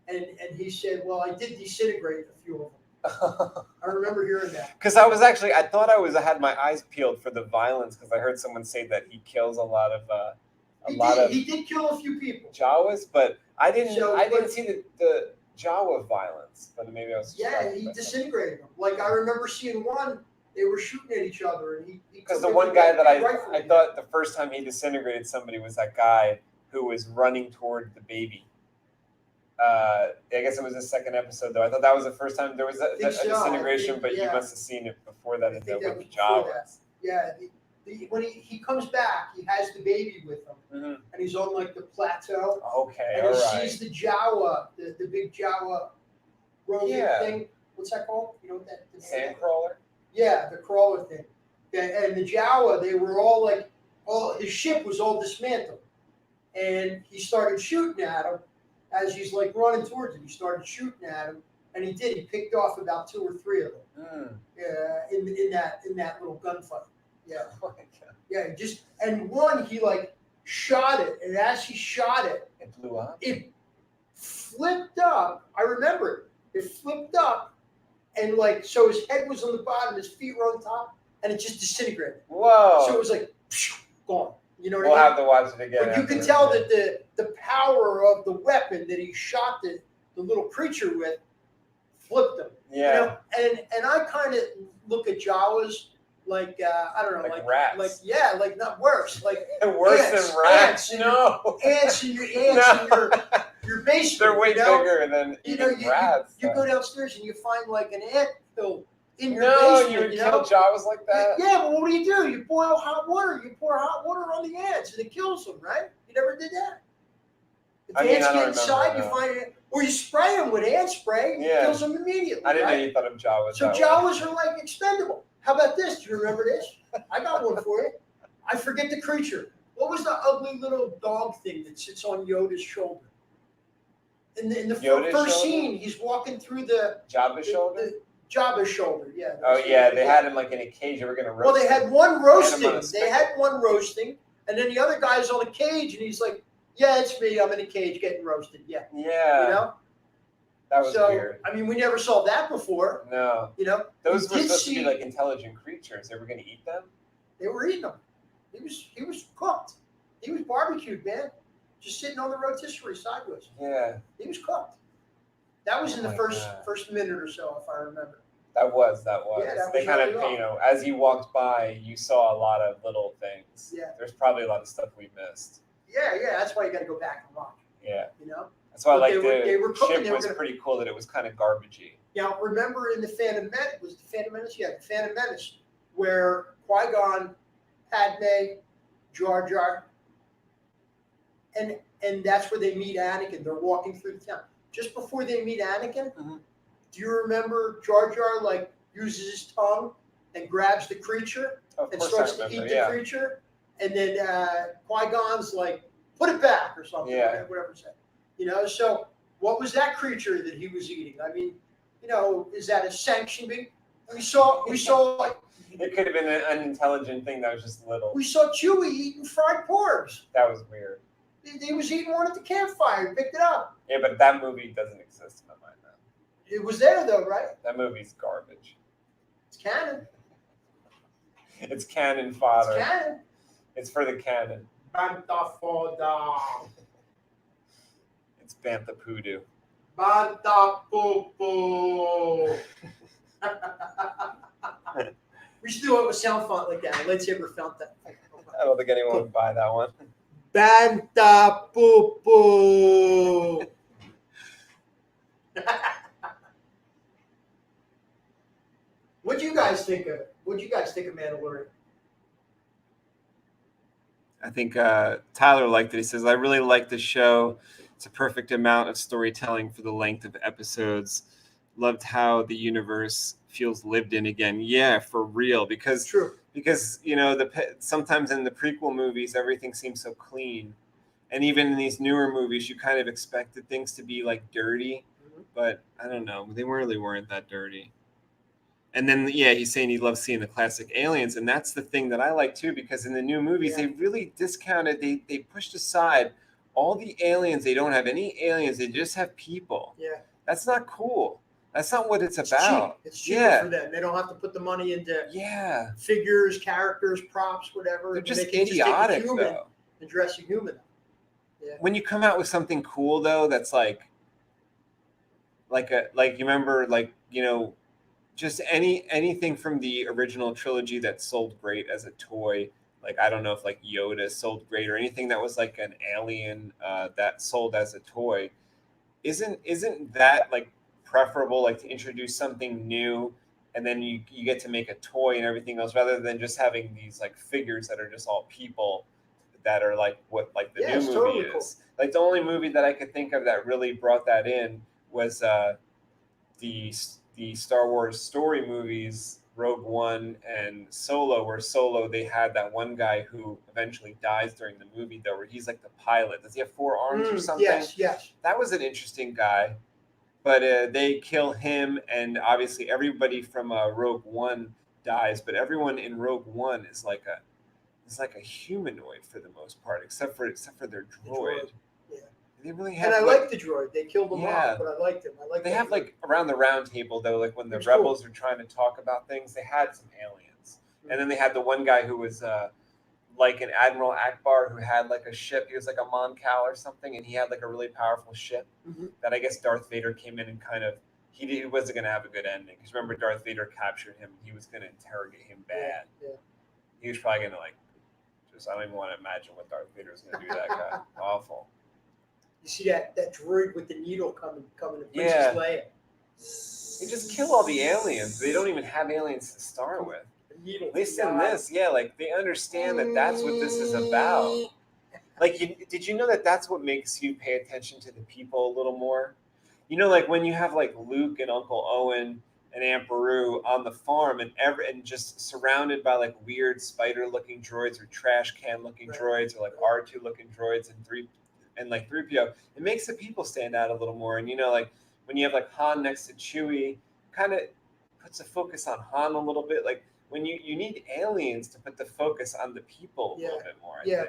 and he said, well, I did disintegrate a few of them. I remember hearing that. Because I thought I had my eyes peeled for the violence because I heard someone say that he kills a lot of He did kill a few people. Jawas, but I didn't So, see the Jawa violence. But maybe I was he disintegrated them. Like I remember seeing one. They were shooting at each other, and he because the one guy that I thought the first time he disintegrated somebody was that guy who was running toward the baby. I guess it was the second episode though. I thought that was the first time there was a disintegration, but you must have seen it before that in the with Jawas. Yeah, when he comes back, he has the baby with him, and he's on like the plateau. Okay, and he sees the Jawa, the big Jawa rodent thing. What's that called? You know what that? Sand crawler. Yeah, the crawler thing. And the Jawa, they were all like, his ship was all dismantled, and he started shooting at him as he's like running towards him. He started shooting at him, and he did. He picked off about 2 or 3 of them. In that little gunfight. Yeah. Oh my God. Yeah, and one he like shot it, and as he shot it, it blew up. It flipped up. I remember it. It flipped up, and like so his head was on the bottom, his feet were on top, and it just disintegrated. Whoa! So it was like gone. You know what we'll I mean? Have to watch it again. But you can tell that the power of the weapon that he shot the little creature with flipped him. Yeah. You know? And I kind of look at Jawas like I don't know, like rats. Like not worse, like worse than rats. Ants in your basement. They're way bigger than rats. You go downstairs and you find like an ant hill in your basement. You would kill Jawas like that. Yeah, but what do? You boil hot water. You pour hot water on the ants and it kills them, right? You never did that. If the ants get inside, you find it, or you spray them with ant spray. It kills them immediately. I didn't know you thought of Jawas. So Jawas are like expendable. How about this? Do you remember this? I got one for you. I forget the creature. What was the ugly little dog thing that sits on Yoda's shoulder? In the first scene, he's walking through the Jabba's shoulder. Jabba's shoulder, yeah. Oh yeah, they had him like in a cage. They were gonna roast. Well, they had one roasting. They had one roasting, and then the other guy's on a cage, and he's like, "Yeah, it's me. I'm in a cage getting roasted." Yeah. Yeah. You know. That was weird. I mean, we never saw that before. No. You know, those were supposed to be like intelligent creatures. They were going to eat them. They were eating them. He was cooked. He was barbecued, man. Just sitting on the rotisserie sideways. Yeah. He was cooked. That was in the first minute or so, if I remember. That was. Yeah, they kind of, as you walked by, you saw a lot of little things. Yeah. There's probably a lot of stuff we missed. Yeah. That's why you got to go back and watch. Yeah. You know. That's why I like the ship was pretty cool that it was kind of garbagey. Now, remember in the Phantom Menace? Yeah, the Phantom Menace, where Qui-Gon, Padme, Jar Jar, and that's where they meet Anakin. They're walking through the town. Just before they meet Anakin, do you remember Jar Jar like uses his tongue and grabs the creature and starts to eat the creature? And then Qui-Gon's like, put it back or something, whatever it said. You know, so what was that creature that he was eating? I mean, you know, is that a sanctioned being? We saw like, it could have been an unintelligent thing that was just little. We saw Chewie eating fried porgs. That was weird. He was eating one at the campfire. He picked it up. Yeah, but that movie doesn't exist in my mind now. It was there though, right? That movie's garbage. It's canon. It's canon fodder. It's canon. It's for the canon. Bantha fodder. It's Bantha Poodoo. Bantha poo. We should do it with sound font like that. Lightsaber font that. I don't think anyone would buy that one. Bantha poo. What'd you guys think of Mandalorian? I think Tyler liked it. He says, I really like the show. It's a perfect amount of storytelling for the length of episodes. Loved how the universe feels lived in again. Yeah, for real. Because you know, sometimes in the prequel movies, everything seems so clean. And even in these newer movies, you kind of expected things to be like dirty. But I don't know. They really weren't that dirty. And then, he's saying he loves seeing the classic aliens. And that's the thing that I like, too, because in the new movies, they really discounted, they pushed aside all the aliens. They don't have any aliens. They just have people. Yeah. That's not cool. That's not what it's It's about. cheap. It's cheaper Yeah. for them. They don't have to put the money into Yeah. figures, characters, props, whatever. They're And just they can idiotic, just take a human though. and dress a human. Yeah. When you come out with something cool, though, that's like you remember, like, you know, just anything from the original trilogy that sold great as a toy. Like, I don't know if like Yoda sold great, or anything that was like an alien that sold as a toy. Isn't that like preferable, like to introduce something new, and then you get to make a toy and everything else, rather than just having these like figures that are just all people that are like what like the new it's movie totally is. cool. Like, the only movie that I could think of that really brought that in was the Star Wars story movies, Rogue One and Solo, where Solo, they had that one guy who eventually dies during the movie, though, where he's like the pilot. Does he have 4 arms or something? Yes. That was an interesting guy, but they kill him, and obviously everybody from Rogue One dies, but everyone in Rogue One is like a humanoid for the most part, except for their droid. Yeah. They really have. And I like the droid. They killed him Yeah. off, but I liked him. I like. They have like around the round table, though, like when the It's rebels were trying to talk about things, they had some aliens, and then they had the one guy who was like an Admiral Akbar, who had like a ship. He was like a Moncal or something, and he had like a really powerful ship that I guess Darth Vader came in and kind of he wasn't going to have a good ending, because remember, Darth Vader captured him. He was going to interrogate him bad. Yeah. He was probably going to like just, I don't even want to imagine what Darth Vader was going to do to that guy. Awful. You see that droid with the needle coming to Princess Yeah. Leia. They just kill all the aliens. They don't even have aliens to start with. At least in this, yeah, like they understand that that's what this is about. Like, did you know that that's what makes you pay attention to the people a little more? You know, like when you have like Luke and Uncle Owen and Aunt Beru on the farm, and just surrounded by like weird spider-looking droids or trash can-looking droids, or like R2-looking droids, and 3PO, it makes the people stand out a little more. And you know, like when you have like Han next to Chewie, kind of puts a focus on Han a little bit. Like when you need aliens to put the focus on the people a little bit more. I think.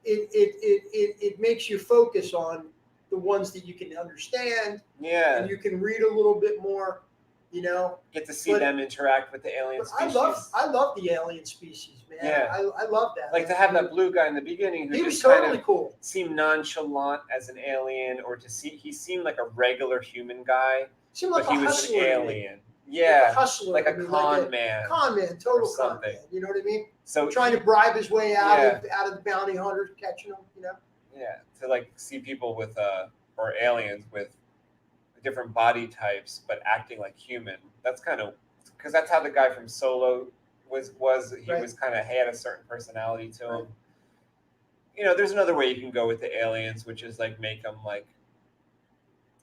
It makes you focus on the ones that you can understand. Yeah. And you can read a little bit more. You know, get to see them interact with the alien species. I love the alien species, man. Yeah. I love that. Like to have that blue guy in the beginning who he just was totally cool. Seemed nonchalant as an alien, or he seemed like a regular human guy, seemed like but he was an alien. Yeah, like a hustler, like a con man. Con man, total con man. You know what I mean? So trying to bribe his way out of the bounty hunters, catching them. You know? Yeah, to like see people with or aliens with different body types but acting like human. That's kind of because that's how the guy from Solo was. He was kind of had a certain personality to him. You know, there's another way you can go with the aliens, which is like make them like.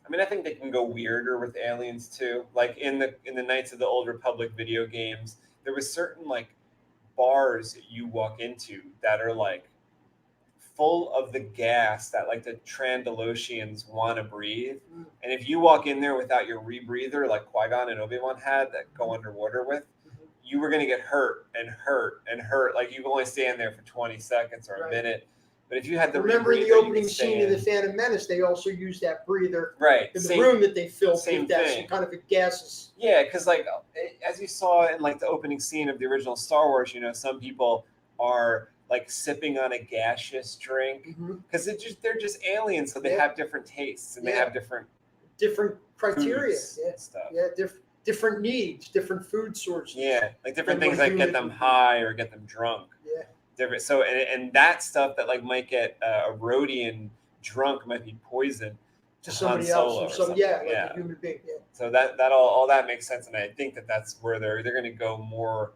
I mean, I think they can go weirder with aliens too. Like in the Knights of the Old Republic video games, there was certain like bars that you walk into that are like full of the gas that like the Trandoshansians want to breathe. And if you walk in there without your rebreather, like Qui-Gon and Obi-Wan had that go underwater with, you were going to get hurt. Like you can only stand there for 20 seconds or a minute. But if you had the remember in the opening scene of the Phantom Menace, they also used that breather in the room that they filled with that some kind of a gases. Yeah, because like as you saw in like the opening scene of the original Star Wars, you know, some people are like sipping on a gaseous drink because they're just aliens, so they have different tastes and they have different criteria, stuff. Different needs, different food sources. Yeah, like different things that get them high or get them drunk. Yeah. Different. So and that stuff that like might get a Rhodian drunk might be poison to somebody else or something. Like a human being. Yeah. So that all that makes sense, and I think that's where they're going to go more.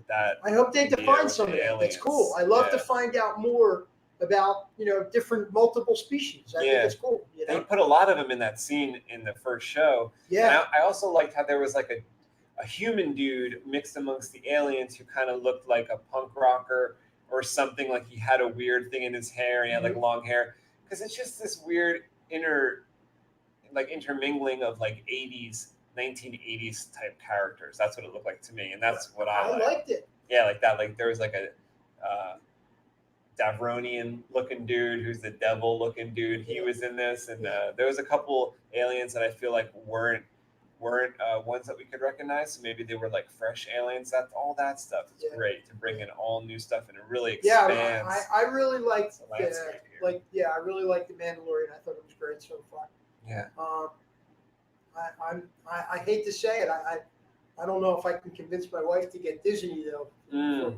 That I hope they define some of that. That's cool. I love to find out more about, you know, different multiple species. I think it's cool. You know? They put a lot of them in that scene in the first show. Yeah. And I also liked how there was like a human dude mixed amongst the aliens who kind of looked like a punk rocker or something. Like he had a weird thing in his hair. And he had like long hair, because it's just this weird intermingling of like 1980s type characters. That's what it looked like to me, and that's what I liked it. Yeah, like that. Like there was like a Davronian looking dude who's the devil looking dude. He was in this, and there was a couple aliens that I feel like weren't weren't ones that we could recognize. So maybe they were like fresh aliens. That all that stuff is great to bring in all new stuff, and it really expands. Yeah, I really liked the landscape here. I really liked the Mandalorian. I thought it was great so far. Yeah. I hate to say it. I don't know if I can convince my wife to get Disney though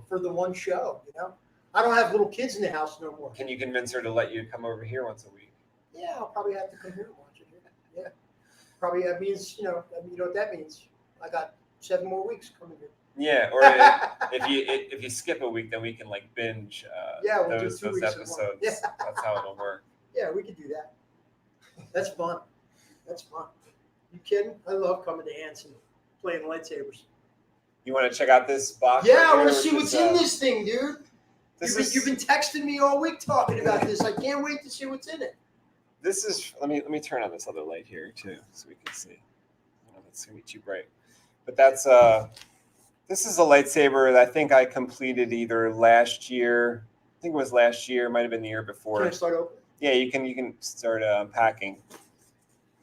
for the one show. You know, I don't have little kids in the house no more. Can you convince her to let you come over here once a week? Yeah, I'll probably have to come here and watch it. Yeah, probably that means you know what that means. I got 7 more weeks coming here. Yeah, or if you skip a week, then we can like binge we'll those do 2 weeks episodes. Yeah. That's how it'll work. Yeah, we could do that. That's fun. That's fun. You kidding? I love coming to Anson, playing lightsabers. You want to check out this box? Yeah, right I want to here, see what's in this thing, dude. You've been texting me all week talking about this. I can't wait to see what's in it. This is let me turn on this other light here too, so we can see. Oh, that's gonna be too bright. But that's this is a lightsaber that I think I completed either last year. I think it was last year. Might have been the year before. Can I start opening? Yeah, you can start unpacking.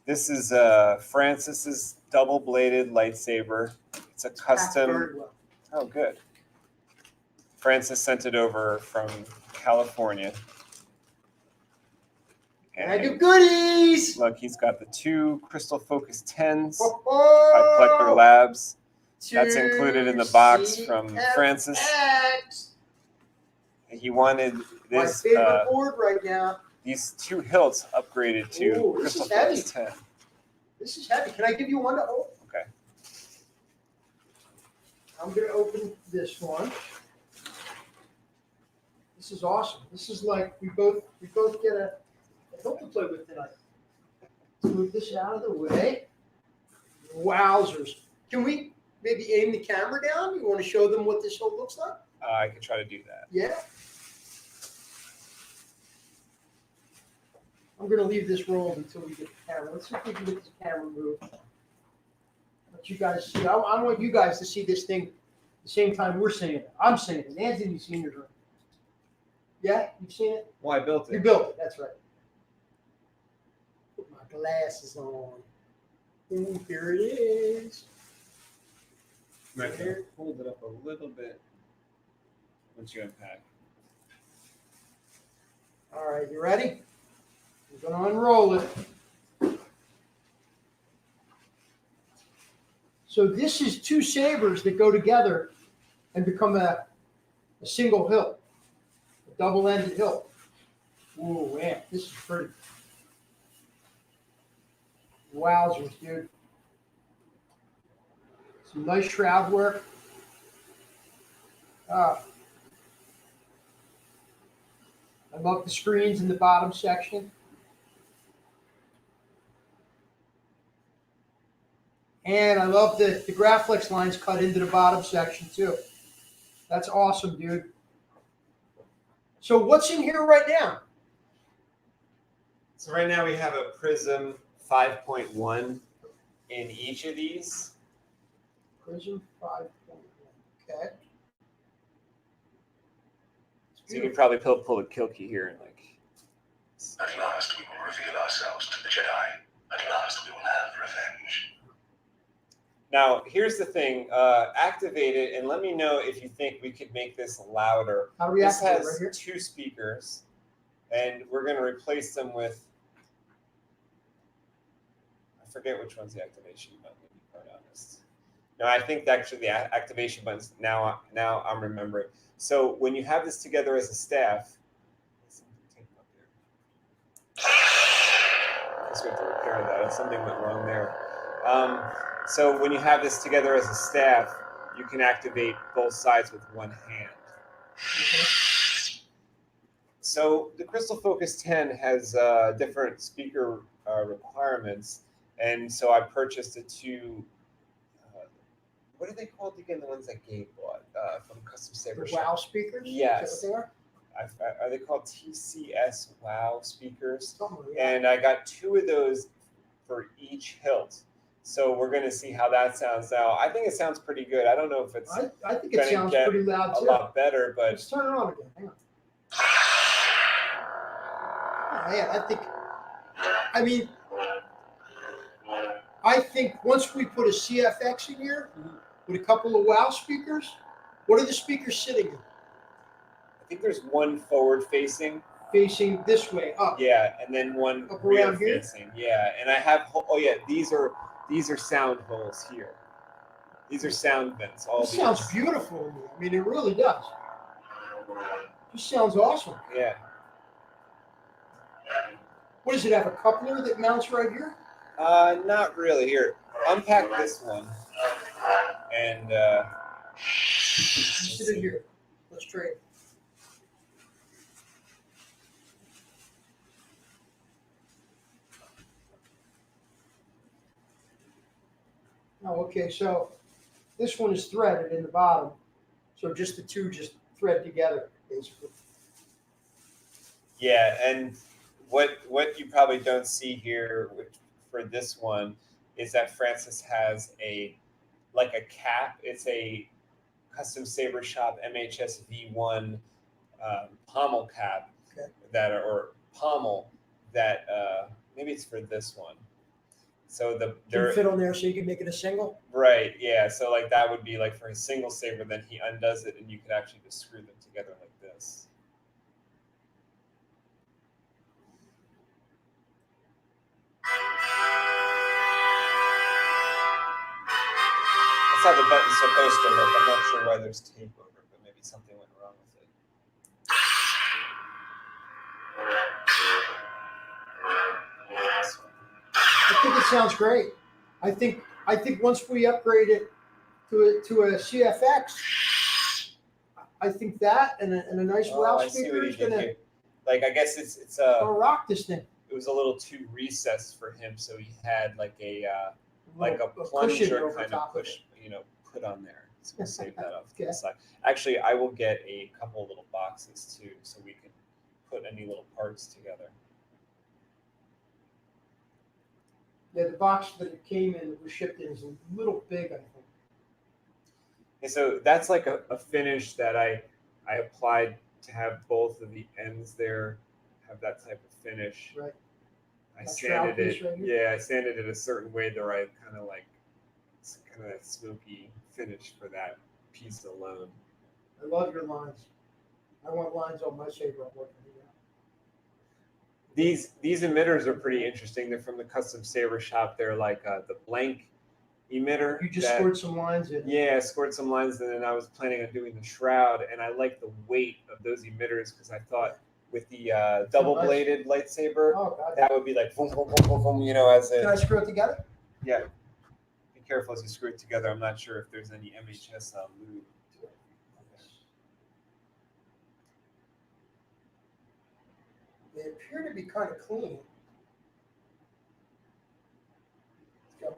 This is Francis's double-bladed lightsaber. It's a custom. Very well. Oh, good. Francis sent it over from California. And I do goodies. Look, he's got the 2 Crystal Focus 10s by by Collector Labs. That's included in the box from Francis. He wanted this. My favorite board right now. These 2 hilts upgraded to Crystal Focus 10. This is heavy. Can I give you one to hold? Okay. I'm going to open this one. This is awesome. This is like we both get a hilt to play with tonight. Let's move this out of the way. Wowzers. Can we maybe aim the camera down? You want to show them what this hilt looks like? I could try to do that. Yeah. I'm going to leave this rolled until we get the camera. Let's see if we can get this camera moved. Let you guys see. I want you guys to see this thing the same time we're seeing it. I'm seeing it. Anthony's seen it. Yeah? You've seen it? Well, I built it. You built it. That's right. Put my glasses on. Ooh, here it is. Might have to hold it up a little bit once you unpack. All right, you ready? We're going to unroll it. So this is 2 sabers that go together and become a single hilt, a double-ended hilt. Ooh, man, this is pretty. Wowzers, dude. Some nice shroud work. I love the screens in the bottom section. And I love the Graflex lines cut into the bottom section too. That's awesome, dude. So what's in here right now? So right now we have a Prism 5.1 in each of these. Prism 5.1. Okay. So you can probably pull the kill key here and like. At last we will reveal ourselves to the Jedi. At last we will have revenge. Now, here's the thing. Activate it and let me know if you think we could make this louder. How do we this activate has right here? 2 speakers, and we're going to replace them with. I forget which one's the activation button, to be quite honest. No, I think actually the activation buttons, now I'm remembering. So when you have this together as a staff, I guess we have to repair that. Something went wrong there. So when you have this together as a staff, you can activate both sides with one hand. So the Crystal Focus 10 has different speaker requirements, and so I purchased the 2. What are they called again? The ones that Gabe bought from Custom Saber Shop. Wow speakers? Yes. Is that what they are? Are they called TCS Wow speakers? Something like that. And I got 2 of those for each hilt. So we're going to see how that sounds now. I think it sounds pretty good. I don't know if it's I think it sounds pretty loud a too. lot better, but Let's turn it on again. Hang on. Oh, yeah, I I think once we put a CFX in here with a couple of WoW speakers, what are the speakers sitting in? I think there's one forward facing. Facing this way up. Yeah, and then one Up rear around here? facing. Yeah, and I have. Oh yeah, these are sound holes here. These are sound vents. All This these. sounds beautiful to me. I mean, it really does. This sounds awesome. Yeah. What does it have? A coupler that mounts right here? Not really. Here, unpack this one, and Sit in here. Let's trade. Oh, okay. So this one is threaded in the bottom. So just the two just thread together, basically. yeah, and what you probably don't see here for this one is that Francis has a cap. It's a custom saber shop MHS V1 pommel cap or pommel that maybe it's for this one. So Can fit on there so you can make it a single? Right, yeah. So like that would be like for his single saber, then he undoes it and you could actually just screw them together like this. That's how the button's supposed to look. I'm not sure why there's tape over it, but maybe something went wrong with it. I think it sounds great. I think once we upgrade it to a CFX, I think that and a nice WoW I see speaker what is he did gonna here. Like I guess it's rock this thing. it was a little too recessed for him, so he had like a cushion plunger over kind top of push, put on there. So we'll save that off to Okay. the side. Actually, I will get a couple of little boxes too, so we can put any little parts together. Yeah, the box that it came in that was shipped in is a little big, I think. And so that's like a finish that I applied to have both of the ends there have that type of finish. Right. I That sanded shroud piece it. right here? Yeah, I sanded it a certain way that I kind of like that smoky finish for that piece alone. I love your lines. I want lines on my saber. I'm working it out. These emitters are pretty interesting. They're from the custom saber shop. They're like the blank emitter. You just scored some lines in. Yeah, I scored some lines, and then I was planning on doing the shroud, and I like the weight of those emitters because I thought with the double-bladed lightsaber, that would be like boom, boom, boom, boom, boom. As a. Can I screw it together? Yeah. Be careful as you screw it together. I'm not sure if there's any MHS lube to it. They appear to be kind of clean. Let's go.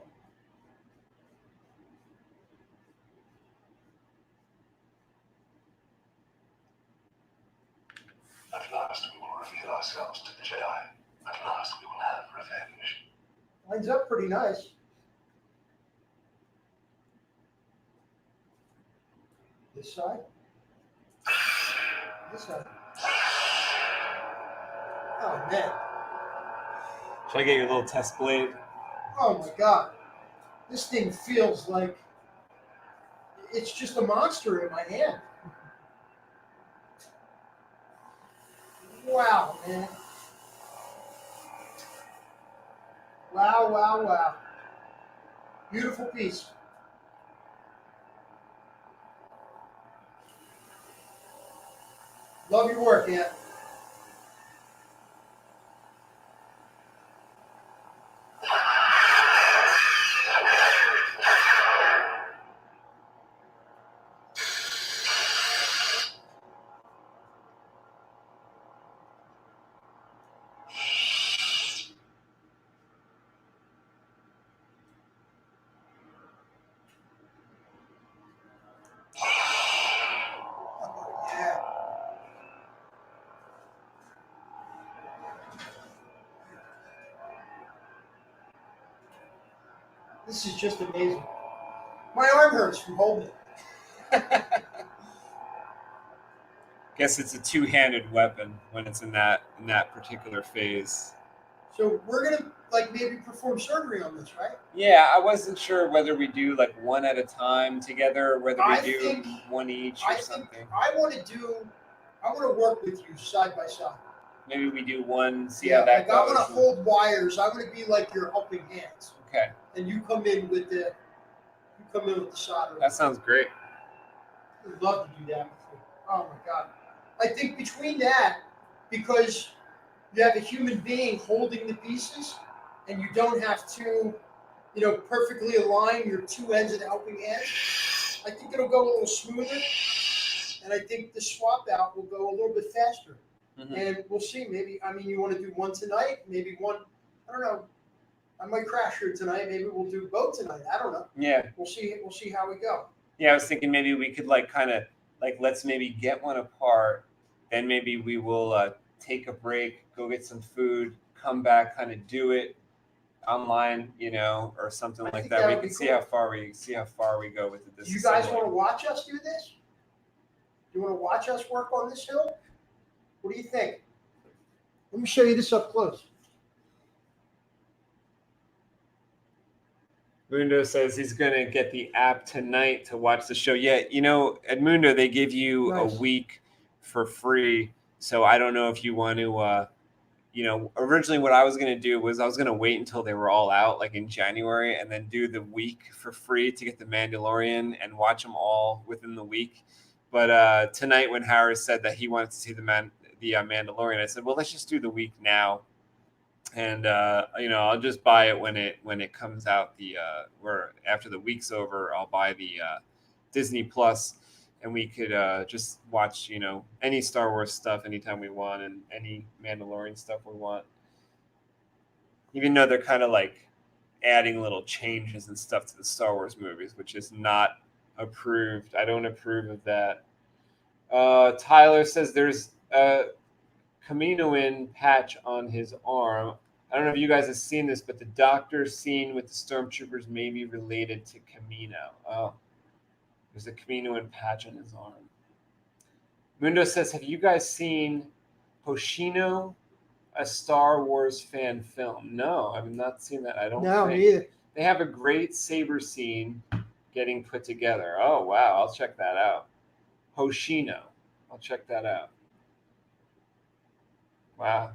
At last we will reveal ourselves to the Jedi. At last we will have revenge. Lines up pretty nice. This side. This side. Oh man. Should I get you a little test blade? Oh my god. This thing feels like it's just a monster in my hand. Wow, man. Wow, wow, wow. Beautiful piece. Love your work, Ant. This is just amazing. My arm hurts from holding it. Guess it's a two-handed weapon when it's in that particular phase. So we're gonna like maybe perform surgery on this, right? Yeah, I wasn't sure whether we do like one at a time together, or whether we I do think- one each I or think something. I want to work with you side by side. Maybe we do one, see how that like I goes. want to hold wires. I want to be like your helping hands, Okay, and you come in with the soldering. that sounds great. I'd love to do that with you. Oh my god! I think between that, because you have a human being holding the pieces, and you don't have to, perfectly align your two ends of the helping hands. I think it'll go a little smoother, and I think the swap out will go a little bit faster. Mhm. And we'll see. Maybe you want to do one tonight, maybe one. I don't know. I might crash here tonight. Maybe we'll do both tonight. I don't know. Yeah. We'll see. We'll see how we go. Yeah, I was thinking maybe we could like kind of like let's maybe get one apart, then maybe we will take a break, go get some food, come back, kind of do it online, or something I like think that. that We would can be see cool. how far we go with it. Do you guys want to watch us do this? Do you want to watch us work on this hill? What do you think? Let me show you this up close. Mundo says he's going to get the app tonight to watch the show. Yeah, at Mundo, they give you Nice. a week for free. So I don't know if you want to, originally what I was going to do was I was going to wait until they were all out, like in January, and then do the week for free to get the Mandalorian and watch them all within the week. But tonight when Harris said that he wanted to see the Mandalorian, I said, well, let's just do the week now. And I'll just buy it when it comes out. Where after the week's over, I'll buy the Disney Plus, and we could just watch any Star Wars stuff anytime we want, and any Mandalorian stuff we want. Even though they're kind of like adding little changes and stuff to the Star Wars movies, which is not approved. I don't approve of that. Tyler says there's a Kaminoan patch on his arm. I don't know if you guys have seen this, but the doctor scene with the stormtroopers may be related to Kamino. Oh, there's a Kaminoan patch on his arm. Mundo says, have you guys seen Hoshino, a Star Wars fan film? No, I've not seen that. I don't No, think. me either. They have a great saber scene getting put together. Oh, wow. I'll check that out. Hoshino. I'll check that out. Wow.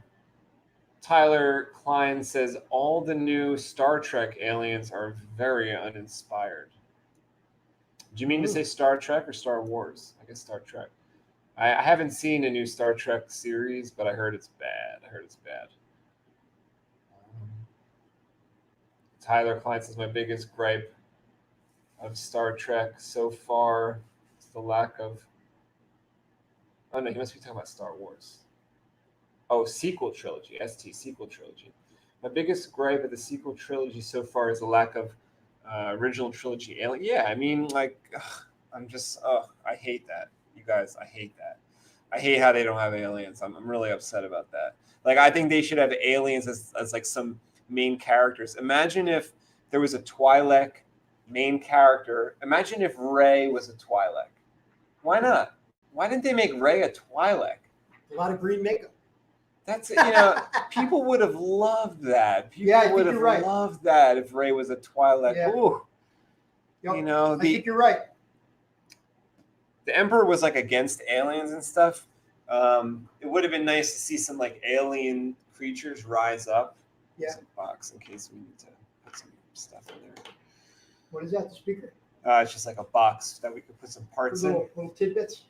Tyler Klein says all the new Star Trek aliens are very uninspired. Do you mean to say Star Trek or Star Wars? I guess Star Trek. I haven't seen a new Star Trek series, but I heard it's bad. Tyler Klein says my biggest gripe of Star Trek so far is the lack of... Oh, no, he must be talking about Star Wars. Oh, sequel trilogy, sequel trilogy. My biggest gripe of the sequel trilogy so far is the lack of original trilogy alien. Yeah, I mean, like, I hate that. You guys, I hate that. I hate how they don't have aliens. I'm really upset about that. Like, I think they should have aliens as like some main characters. Imagine if there was a Twi'lek main character. Imagine if Rey was a Twi'lek. Why not? Why didn't they make Rey a Twi'lek? A lot of green makeup. That's people would have loved that. I would think have you're right. loved that if Rey was a Twi'lek. Yeah. Ooh. Yep. I think you're right. The Emperor was like against aliens and stuff. It would have been nice to see some like alien creatures rise up. Yeah. There's a box in case we need to put some stuff in there. What is that? The speaker? It's just like a box that we could put some parts in. Little tidbits.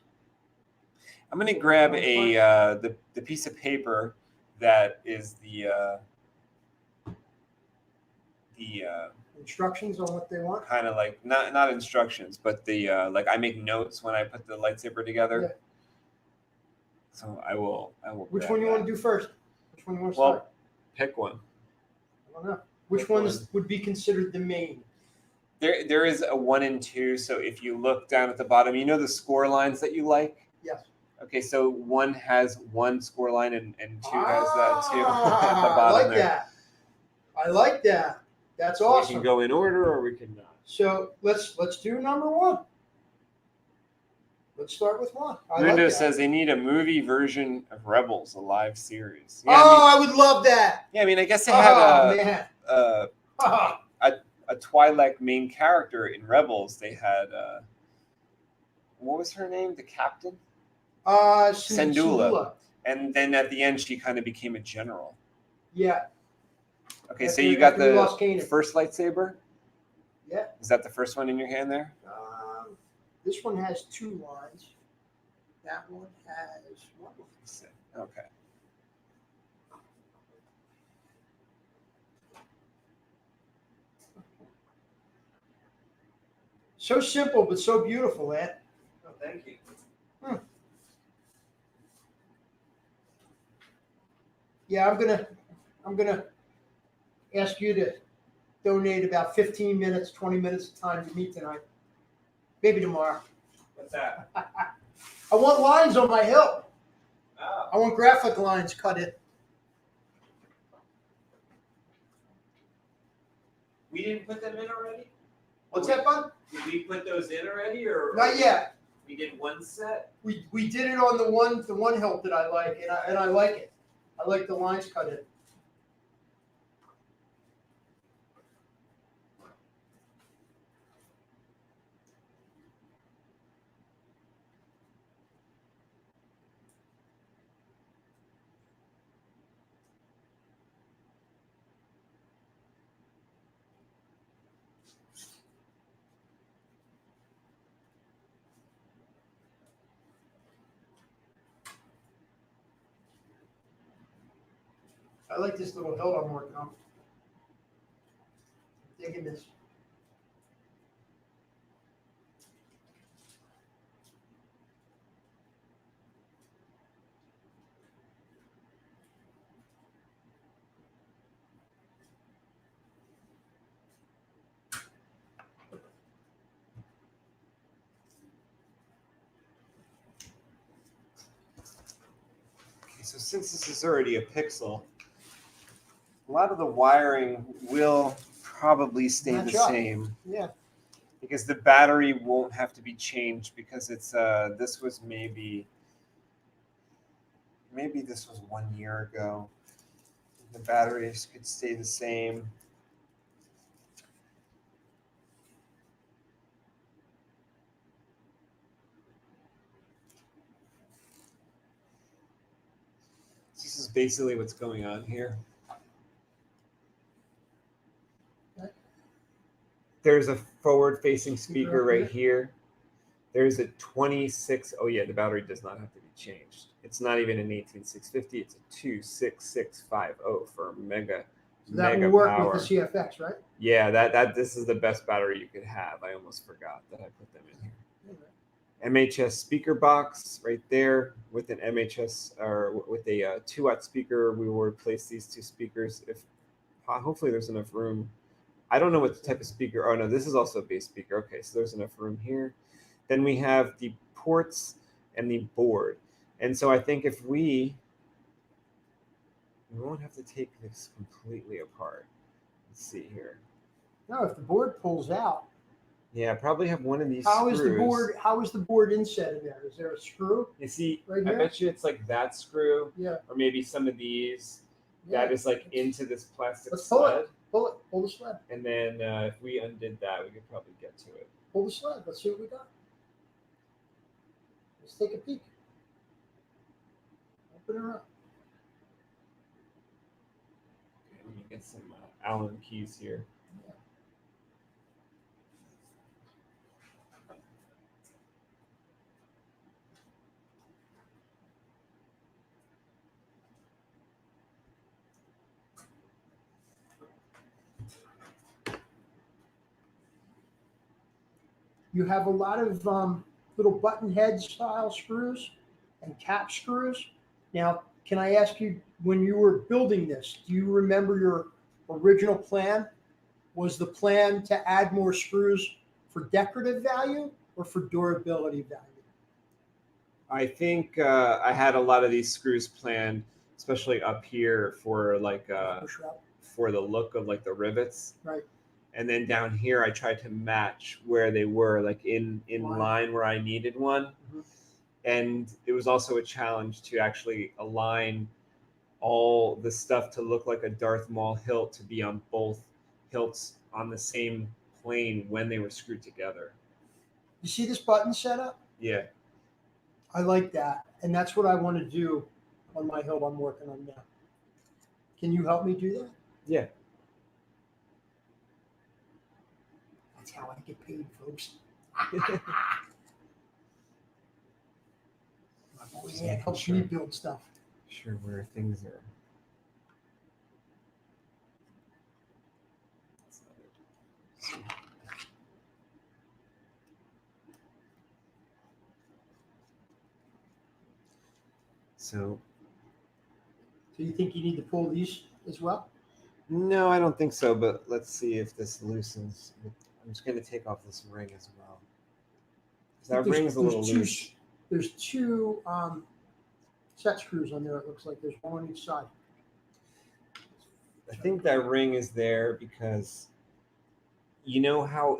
I'm gonna grab the piece of paper that is the instructions on what they want. kind of like not instructions, but the like I make notes when I put the lightsaber together. Yeah. So I will. Which grab one you that. want to do first? Which one you want to Well, start? pick one. I don't know. Which ones would be considered the main? There is a 1 and 2. So if you look down at the bottom, you know the score lines that you like. Yes. Okay, so 1 has 1 score line and 2 has that too. At the I bottom like there. that. I like that. That's We awesome. can go in order or we can not. So let's do number 1. Let's start with one. I Mundo like that. says they need a movie version of Rebels, a live series. Oh, I would love that. Yeah, I mean, I guess they Oh, had man. a Twi'lek main character in Rebels. They had what was her name? The captain? Syndulla. And then at the end, she kind of became a general. Yeah. Okay, so you got after we lost the Kanan. first lightsaber? Yeah. Is that the first one in your hand there? This one has 2 lines. That one has 1 line. Okay. So simple, but so beautiful, Ed. Oh, thank you. Yeah, I'm gonna ask you to donate about 15 minutes, 20 minutes of time to me tonight. Maybe tomorrow. What's that? I want lines on my hilt. Oh. I want graphic lines cut in. We didn't put them in already? What's that, bud? Did we put those in already, or Not yet. we did one set? We did it on the one hilt that I like, and I like it. I like the lines cut in. I like this little hilt I'm working on. Digging this. Okay, so since this is already a pixel, a lot of the wiring will probably stay the Match up. same. Yeah. Because the battery won't have to be changed, because it's this was maybe this was 1 year ago. The batteries could stay the same. This is basically what's going on here. There's a forward-facing speaker right here. There's a 26. Oh yeah, the battery does not have to be changed. It's not even an 18650. It's a 26650 for mega. So that mega will work power. with the CFX, right? Yeah, that this is the best battery you could have. I almost forgot that I put them in here. MHS speaker box right there with an MHS or with a 2-watt speaker. We will replace these 2 speakers if hopefully there's enough room. I don't know what the type of speaker. Oh no, this is also a bass speaker. Okay, so there's enough room here. Then we have the ports and the board. And so I think if we won't have to take this completely apart. Let's see here. No, if the board pulls out. Yeah, probably have one of these How screws. is the board inset in there? Is there a screw? You see, right I here? bet you it's like that screw. Yeah. Or maybe some of these. Yeah. That is like into this plastic Let's pull sled. it. Pull the sled. And then if we undid that, we could probably get to it. Pull the sled. Let's see what we got. Let's take a peek. Open her up. Okay, let me get some Allen keys here. Yeah. You have a lot of little button head style screws and cap screws. Now, can I ask you, when you were building this, do you remember your original plan? Was the plan to add more screws for decorative value or for durability value? I think I had a lot of these screws planned, especially up here for like Push up. for the look of like the rivets. Right. And then down here, I tried to match where they were, like in Line. line where I needed one. Mhm. And it was also a challenge to actually align all the stuff to look like a Darth Maul hilt to be on both hilts on the same plane when they were screwed together. You see this button setup? Yeah. I like that, and that's what I want to do on my hilt I'm working on now. Can you help me do that? Yeah. That's how I get paid, folks. Oh yeah, it helps me build stuff. Sure, where things are. So So you think you need to pull these as well? no, I don't think so. But let's see if this loosens. I'm just going to take off this ring as well. 'Cause that ring's a little loose. There's two set screws on there. It looks like there's one on each side. I think that ring is there because you know how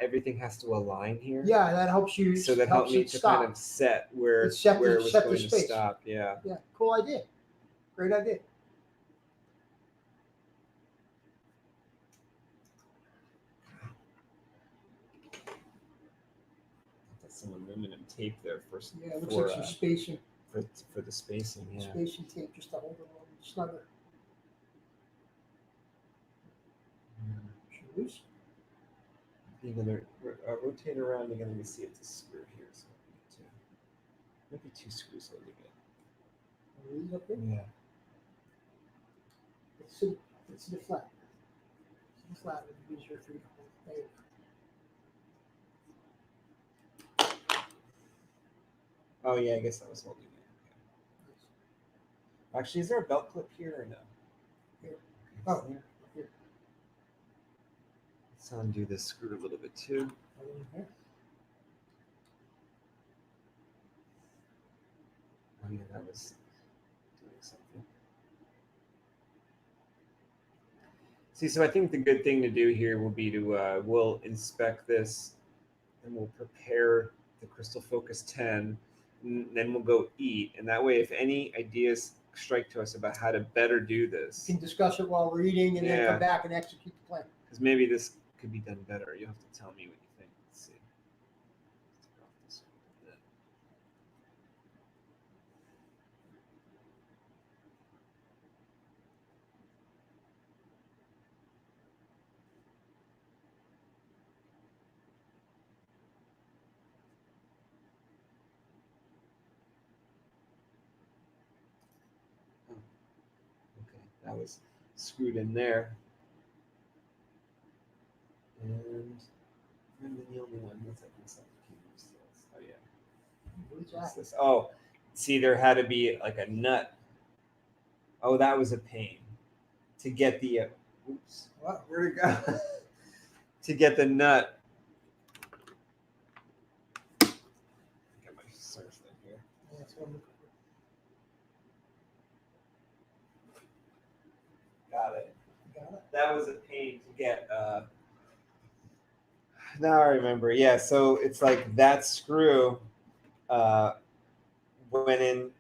everything has to align here. Yeah, that helps you. So that helped me to kind of set where it was going to stop. Yeah. Yeah, cool idea. Great idea. That's some aluminum tape there for Yeah, it looks like some spacing. For the spacing. Yeah. Spacing tape just to hold it a little snugger. Should loose. You're gonna rotate around. You're gonna see if this screw here is too. Maybe two screws holding it. These up there? Yeah. Let's see the flat. The flat would be easier for you to hold. There you go. Oh yeah, I guess I was holding it. Okay. Actually, is there a belt clip here or no? Here. Oh, Here. Let's undo this screw a little bit too. Here. Oh yeah, that was doing something. See, so I think the good thing to do here will be to we'll inspect this and we'll prepare the Crystal Focus 10, and then we'll go eat. And that way, if any ideas strike to us about how to better do this, We can discuss it while we're eating and then come back and execute the plan. because maybe this could be done better. You'll have to tell me what you think. Let's see. Let's take off this a little bit. Okay, that was screwed in there. And I'm the only one that's inside the keyboard. Oh yeah. What's What's that? this? Oh, see, there had to be like a nut. Oh, that was a pain to get the. Oops. What? Where'd it go? To get the nut. Get my surf in here. Yeah, that's what I'm looking for. Got it. Got it? That was a pain to get. Now I remember. Yeah, so it's like that screw went in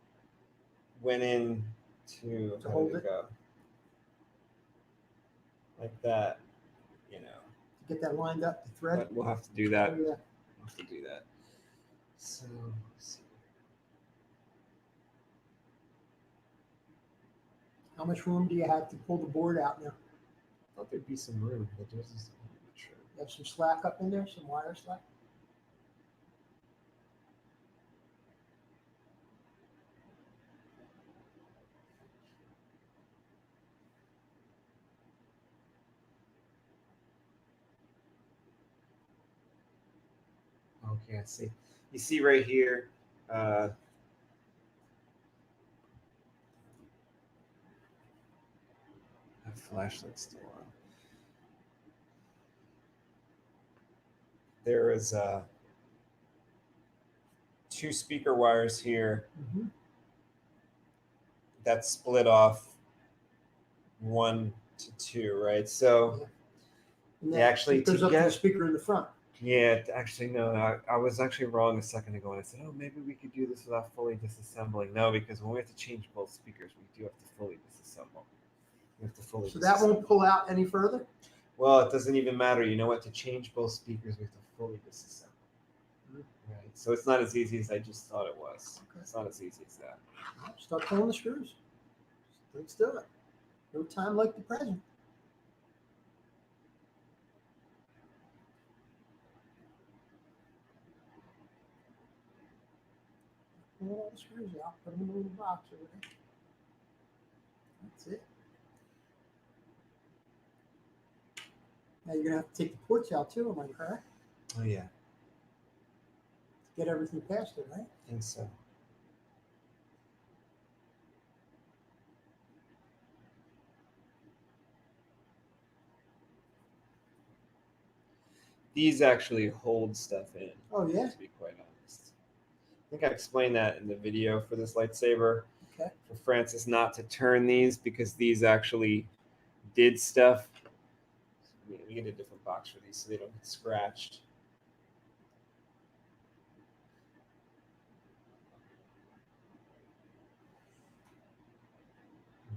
to hold it? go like that, you know. To get that lined up, the thread. But we'll have to do that. Oh, yeah. We'll have to do that. So let's see. How much room do you have to pull the board out now? I thought there'd be some room, but there's just I'm not sure. You have some slack up in there, some wire slack. Okay, I see. You see right here. That flashlight's still on. There is two speaker wires here Mm-hmm. that split off 1 to 2, right? So And Yeah, actually, it goes to up to the get- speaker in the front. Yeah, actually, no. I was actually wrong a second ago. And I said, oh, maybe we could do this without fully disassembling. No, because when we have to change both speakers, we do have to fully disassemble. We have to fully So that won't disassemble. pull out any further? Well, it doesn't even matter. You know what? To change both speakers, we have to fully disassemble. Right. So it's not as easy as I just thought it was. Okay. It's not as easy as that. Start pulling the screws. Let's do it. No time like the present. Pull all the screws out. Put them in a little box over there. That's it. Now you're gonna have to take the ports out too, am I correct? Oh yeah, To get everything past it, right? I think so. These actually hold stuff in. Oh yeah. To be quite honest, I think I explained that in the video for this lightsaber. Okay. For Francis not to turn these because these actually did stuff. We get a different box for these so they don't get scratched.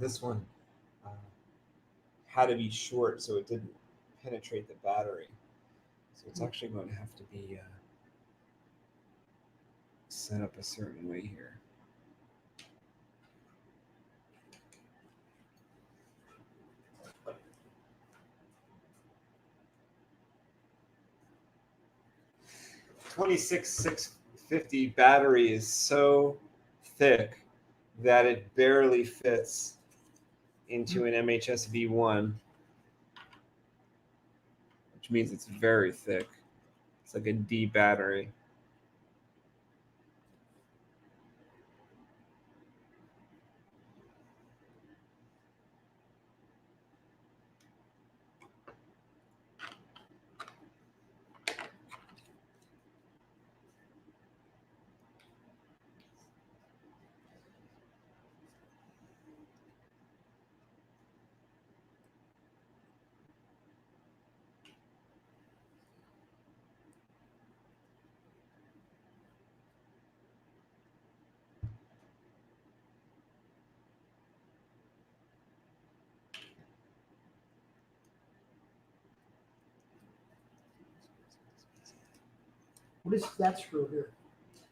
This one had to be short so it didn't penetrate the battery. So it's actually going to have to be set up a certain way here. $26,650 battery is so thick that it barely fits into an MHS V1, which means it's very thick. It's like a D battery. What is that screw here?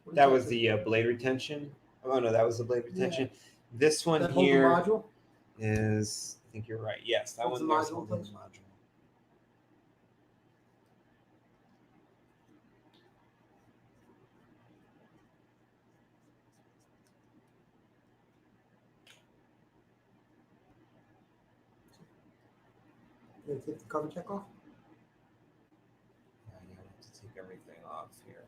What is That was do? the blade retention. Oh no, that was the blade retention. This one That hold the here module? is, I think you're right. Yes, that Holds one the there's module holding place? the module. You gonna take the cover check off? Yeah, you have to take everything off here.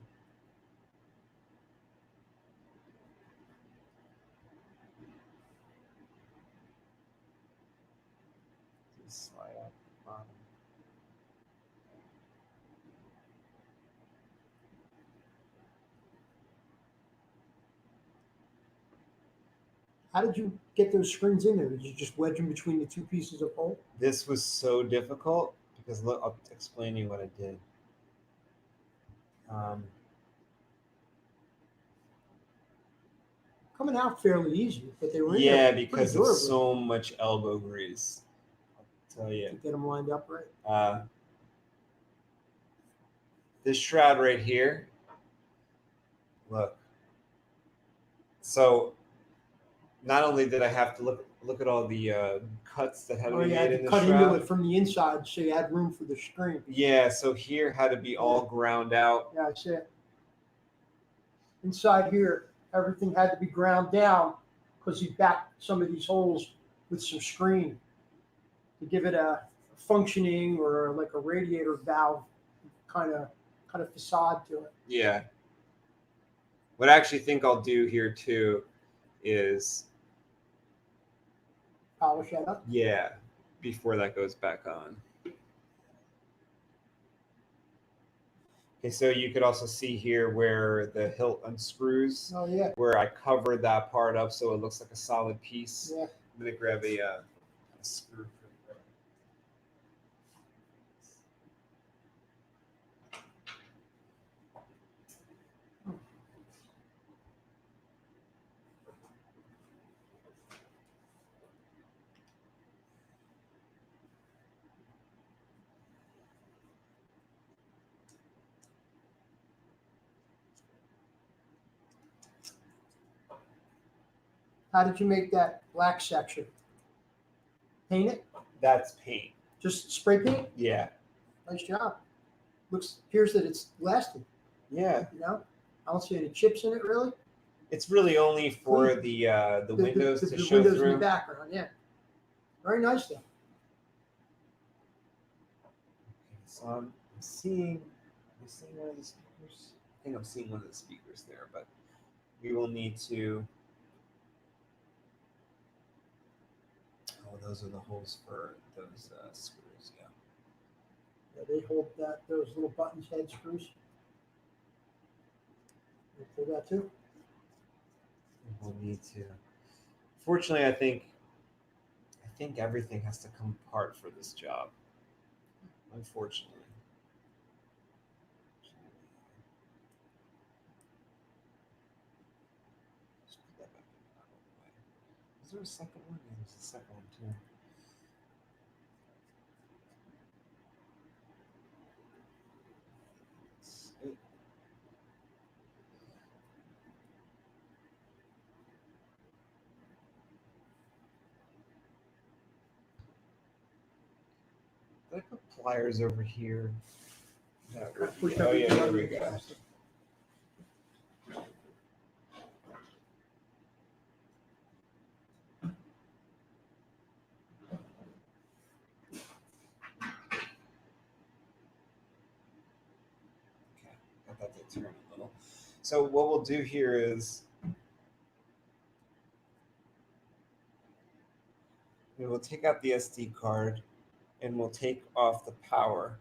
Just slide out the bottom. How did you get those screens in there? Did you just wedge them between the two pieces of pole? This was so difficult because look, I'll explain you what I did. Coming out fairly easy, but they were in Yeah, there because pretty of durably so much elbow grease. I'll tell to you. get them lined up right. This shroud right here, look. So not only did I have to look at all the cuts that had to Oh, be you had made to in the cut shroud. into it from the inside so you had room for the screen. Yeah, so here had to be all ground out. Yeah, I see it. Inside here, everything had to be ground down because he backed some of these holes with some screen to give it a functioning or like a radiator valve kind of facade to it. Yeah. What I actually think I'll do here too is, Polish that up. yeah, before that goes back on. Okay, so you could also see here where the hilt unscrews, Oh yeah. where I covered that part up so it looks like a solid piece. Yeah. I'm gonna grab a screw. How did you make that black section? Paint it? That's paint. Just spray paint? Yeah. Nice job. Appears that it's lasted. Yeah. You know, I don't see any chips in it really. It's really only for the windows to show windows through. in the background. Yeah. Very nice though. So I'm seeing one of the speakers. I think I'm seeing one of the speakers there, but we will need to. Oh, those are the holes for those screws. Yeah. Yeah, they hold those little buttons, head screws. You pull that too. We'll need to. Fortunately, I think everything has to come apart for this job. Unfortunately. Just put that back out of the way. Is there a second one? Yeah, there's a second one too. Did I put pliers over here? No, Push oh yeah, everything there under we the go. plastic. Okay, got that to turn a little. So what we'll do here is we will take out the SD card and we'll take off the power.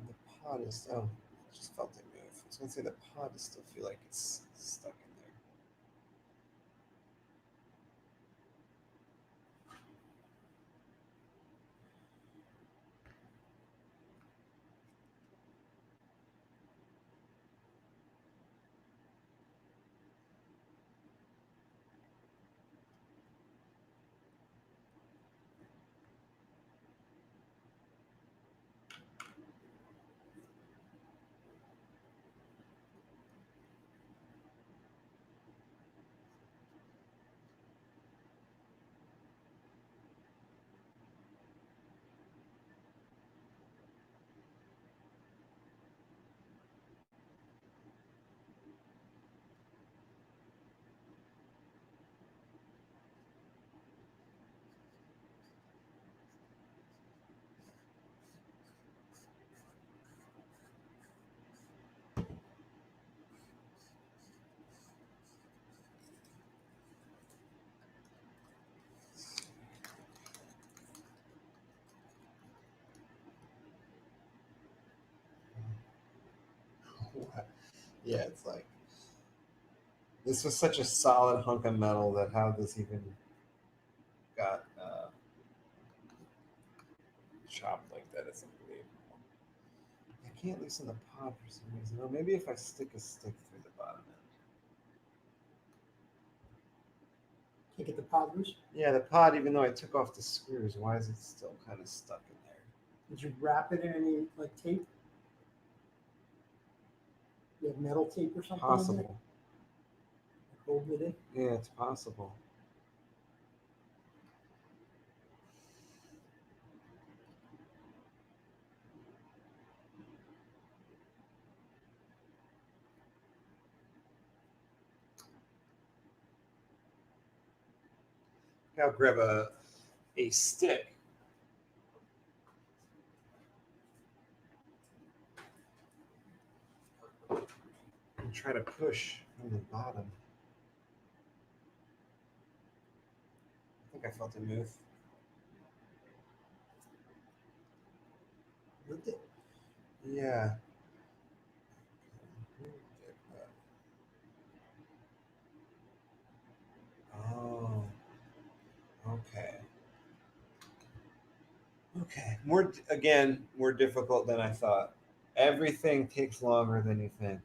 The pod is just felt it move. I was gonna say the pod is still feel like it's stuck in there. Yeah, it's like this was such a solid hunk of metal that how this even got chopped like that is unbelievable. I can't loosen the pod for some reason. Oh, maybe if I stick a stick through the bottom end. Can't get the pod loose. Yeah, the pod, even though I took off the screws, why is it still kind of stuck in there? Did you wrap it in any like tape? You have metal tape or something? Possible. Hold it in. Yeah, it's possible. I'll grab a stick. try to push from the bottom. I think I felt it move. With it. Yeah. Oh. Okay. Okay. More difficult than I thought. Everything takes longer than you think.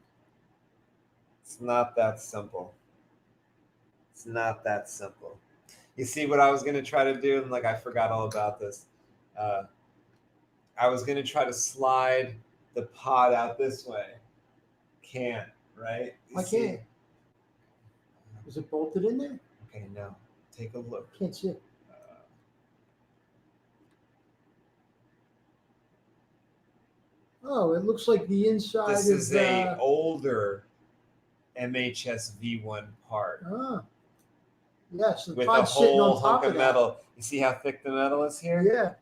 It's not that simple. It's not that simple. You see what I was gonna try to do, and like I forgot all about this. I was gonna try to slide the pod out this way. Can't, right? I can't. Is it bolted in there? Okay, no. Take a look. Can't see it. Oh, it looks like the inside This of is a older MHS V1 part Ah. Yes, the with a pod's sitting whole on hunk top of of metal. You see how thick the metal is here? that. Yeah.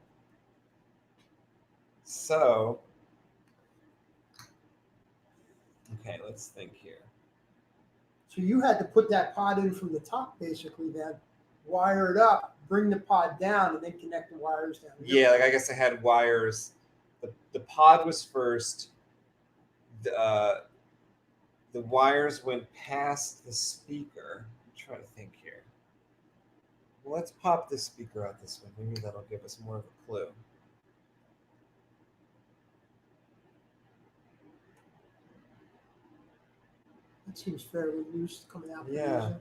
So, okay, let's think here. So you had to put that pod in from the top, basically, then wire it up, bring the pod down, and then connect the wires down. Yeah, like I guess I had wires. The pod was first. The wires went past the speaker. I'm trying to think here. Well, let's pop this speaker out this way. Maybe that'll give us more of a clue. It seems fairly loose coming out. pretty Yeah. easy.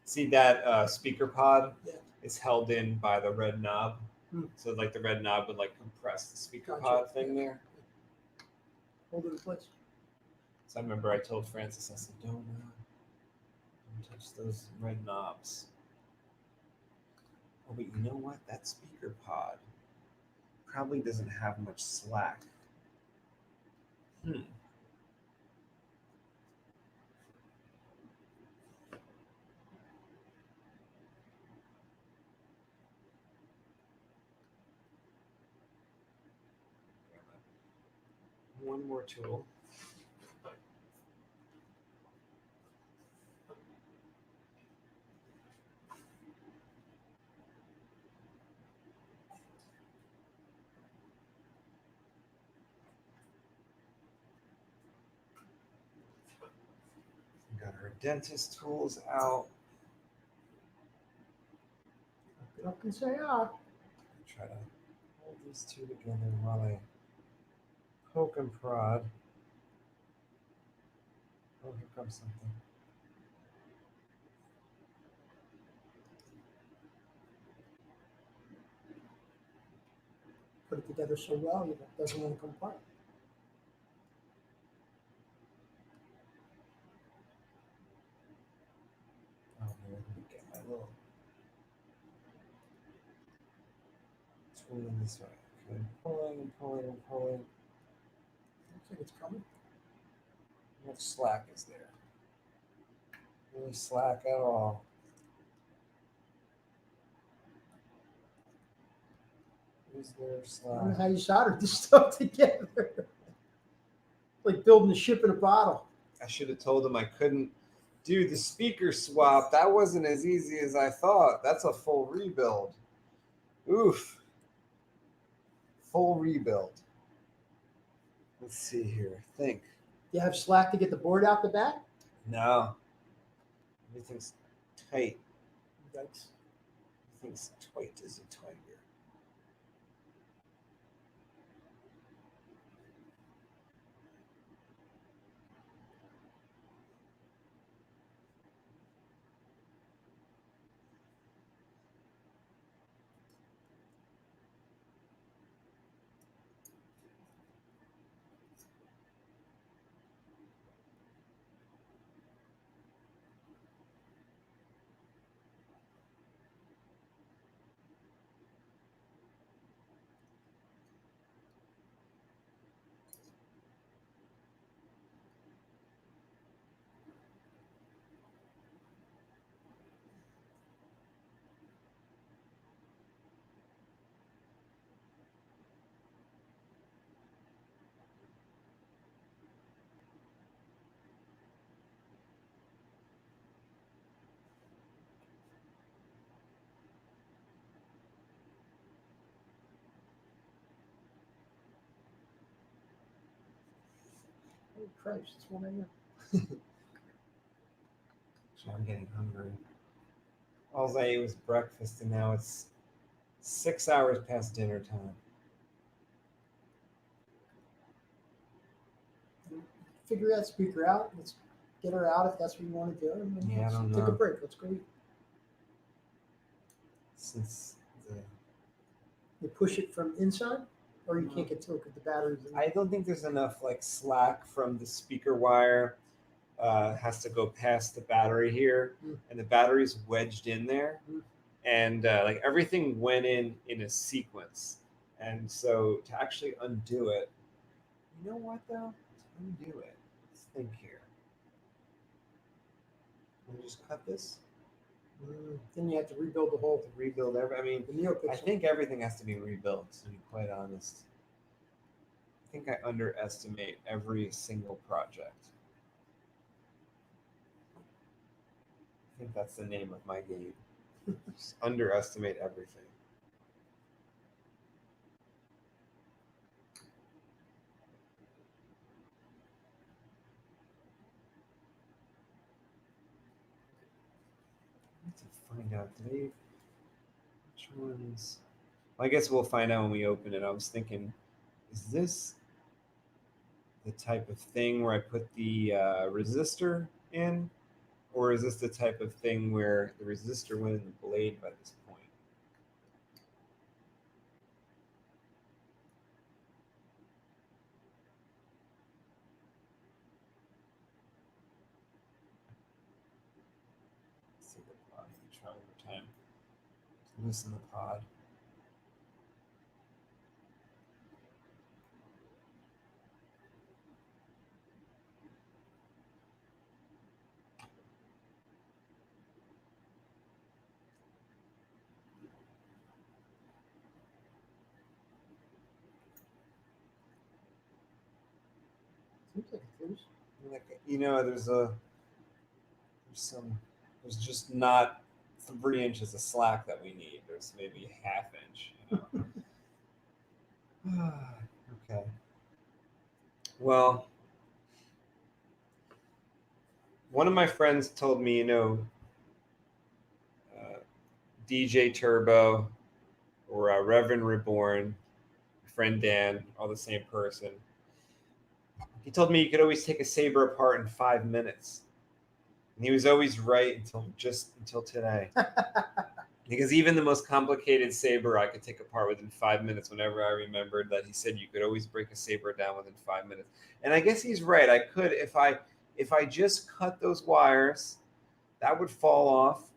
See that speaker pod Yeah. is held in by the red knob. Hmm. So like the red knob would like compress the speaker Gotcha. pod thing there. Hold it in place. So I remember I told Francis, I said, don't touch those red knobs. Oh, but you know what? That speaker pod probably doesn't have much slack. One more tool. Got her dentist tools out. Look it up and say, ah. Try to hold these two together while I poke and prod. Oh, here comes something. Put it together so well, it doesn't want to come apart. Oh, here, let me get my little tool in this way. Okay, pulling and pulling and pulling. Looks like it's coming. How much slack is there? No slack at all. Is there I don't know slack? how you soldered this stuff together. Like building a ship in a bottle. I should have told him I couldn't do the speaker swap. That wasn't as easy as I thought. That's a full rebuild. Oof. Full rebuild. Let's see here. Think. You have slack to get the board out the back? No. Everything's tight. Yikes. Everything's tight as a tiger. Oh, Christ, it's 1 a.m. So I'm getting hungry. All I ate was breakfast, and now it's 6 hours past dinner time. Figure that speaker out. Let's get her out if that's what you want to do. And then Yeah, I let's don't take know. a break. Let's go eat. Since You push it from inside, or you can't get to it because the battery's in. I don't think there's enough like slack from the speaker wire. Has to go past the battery here, and the battery's wedged in there, and like everything went in a sequence, and so to actually undo it, you know what though? To undo it, let's think here. Can we just cut this? Then you have to rebuild the whole. Rebuild I mean, The NeoPixel. I think everything has to be rebuilt. To be quite honest, I think I underestimate every single project. I think that's the name of my game. Just underestimate everything. I need to find out today which ones. Well, I guess we'll find out when we open it. I was thinking, is this the type of thing where I put the resistor in? Or is this the type of thing where the resistor went in the blade by this point? Let's see the pod. Let me try one more time. Loosen the pod. Seems like it's loose. Like, you know, there's just not 3 inches of slack that we need. There's maybe a half inch, you know. Okay. Well, one of my friends told me, you know, DJ Turbo or Reverend Reborn, friend Dan, all the same person. He told me you could always take a saber apart in 5 minutes. And he was always right until today. Because even the most complicated saber I could take apart within 5 minutes whenever I remembered that he said you could always break a saber down within 5 minutes. And I guess he's right. I could if I just cut those wires, that would fall off.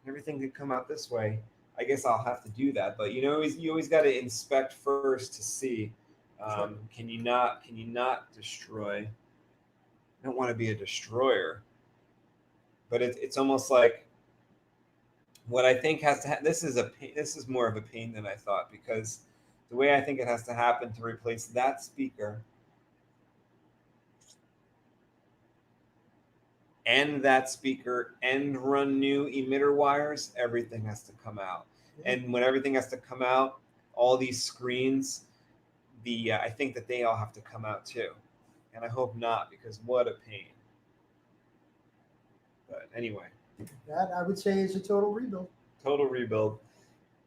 Everything could come out this way. I guess I'll have to do that. But you always got to inspect first to see. Can you not destroy? I don't want to be a destroyer. But it's almost like what I think has to this is more of a pain than I thought, because the way I think it has to happen to replace that speaker and that speaker and run new emitter wires, everything has to come out. And when everything has to come out, all these screens, I think that they all have to come out too. And I hope not, because what a pain. But anyway. That I would say is a total rebuild. Total rebuild.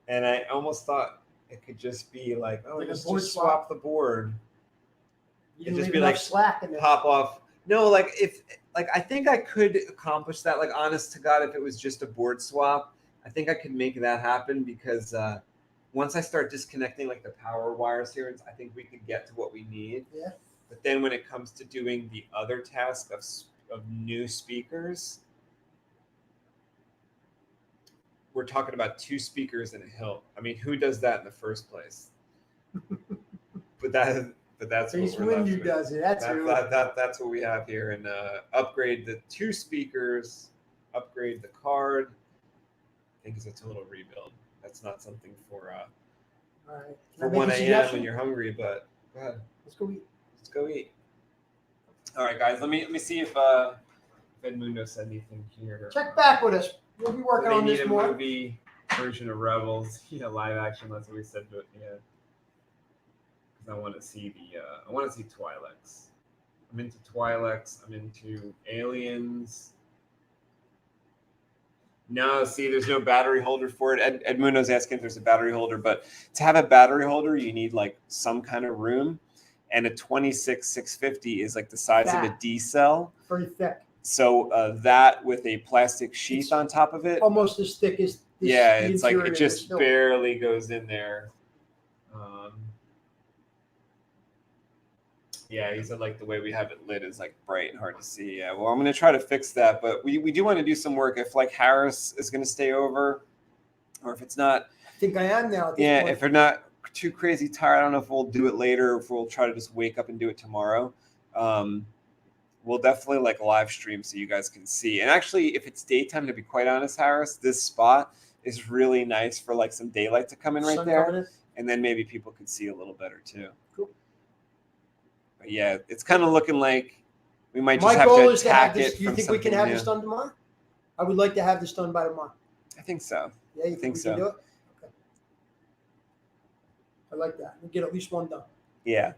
And I almost thought it could just be like, oh, Like a just board swap the board. You It'd leave just be enough like slack in there. pop off. No, like I think I could accomplish that. Like, honest to God, if it was just a board swap, I think I could make that happen, because once I start disconnecting like the power wires here, I think we could get to what we need. Yeah. But then when it comes to doing the other task of new speakers, we're talking about 2 speakers and a hilt. I mean, who does that in the first place? but that's Face what we're left Windu with. does it. That's That's what we have here. And upgrade the 2 speakers, upgrade the card. I think it's a total rebuild. That's not something for all right. for 1 a.m. when you're hungry. But go ahead. Let's go eat. Let's go eat. All right, guys. Let me see if Edmundo said anything here. Check back with us. We'll be working They on need this a more. movie version of Rebels. Yeah, live action. That's what we said. But yeah, because I want to see Twi'leks. I'm into Twi'leks. I'm into aliens. No, see, there's no battery holder for it. Edmundo's asking if there's a battery holder, but to have a battery holder, you need like some kind of room. And a 26-650 is like the size of a Fat. D cell. Very thick. So that with a plastic sheath It's on top of it. Almost as thick as this, Yeah, the it's like interior it of just this hilt. barely goes in there. Yeah, he said like the way we have it lit is like bright and hard to see. Yeah, well, I'm gonna try to fix that, but we do want to do some work. If like Harris is gonna stay over, or if it's not, I think I am now. At this yeah, point. if they're not too crazy tired, I don't know if we'll do it later, or if we'll try to just wake up and do it tomorrow. We'll definitely like live stream so you guys can see. And actually, if it's daytime, to be quite honest, Harris, this spot is really nice for like some daylight to come in right Sun there, coming in. and then maybe people could see a little better too. Cool. But yeah, it's kind of looking like we might just My have goal to is to have attack this. it. Do you from think we can something have new. this done tomorrow? I would like to have this done by tomorrow. I think so. Yeah, you think think we so. can do it? Okay. I like that. We'll get at least one done. Yeah.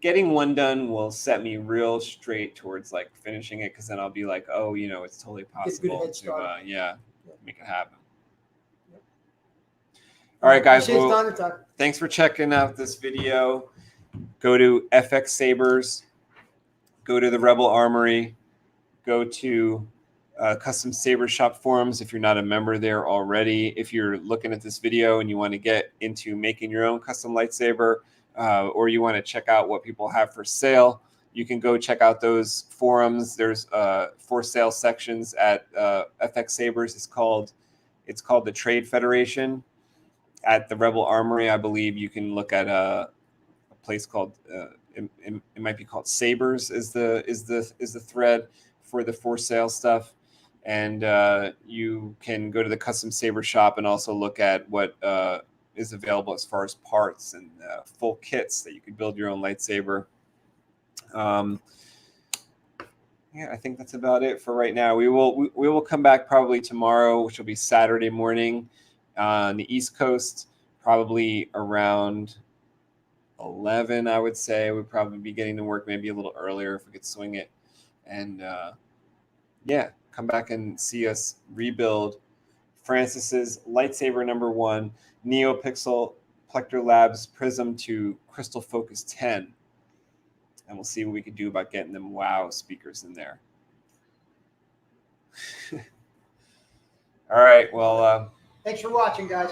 Getting one done will set me real straight towards like finishing it, because then I'll be like, oh, you know, it's totally Get a good possible head start. to Yeah. make it happen. Yep. All right, guys. See you Well, Donna time. thanks for checking out this video. Go to FX-Sabers. Go to the Rebel Armory. Go to Custom Saber Shop forums if you're not a member there already. If you're looking at this video and you want to get into making your own custom lightsaber, or you want to check out what people have for sale, you can go check out those forums. There's for sale sections at FX-Sabers. It's called the Trade Federation. At the Rebel Armory, I believe you can look at a place called it might be called Sabers is the thread for the for sale stuff. And you can go to the Custom Saber Shop and also look at what is available as far as parts and full kits that you could build your own lightsaber. Yeah, I think that's about it for right now. We will come back probably tomorrow, which will be Saturday morning on the East Coast, probably around 11, I would say. We'd probably be getting to work maybe a little earlier if we could swing it. And yeah, come back and see us rebuild Francis's lightsaber #1, NeoPixel Plector Labs Prism to Crystal Focus 10. And we'll see what we can do about getting them wow speakers in there. All right, well... Thanks for watching, guys.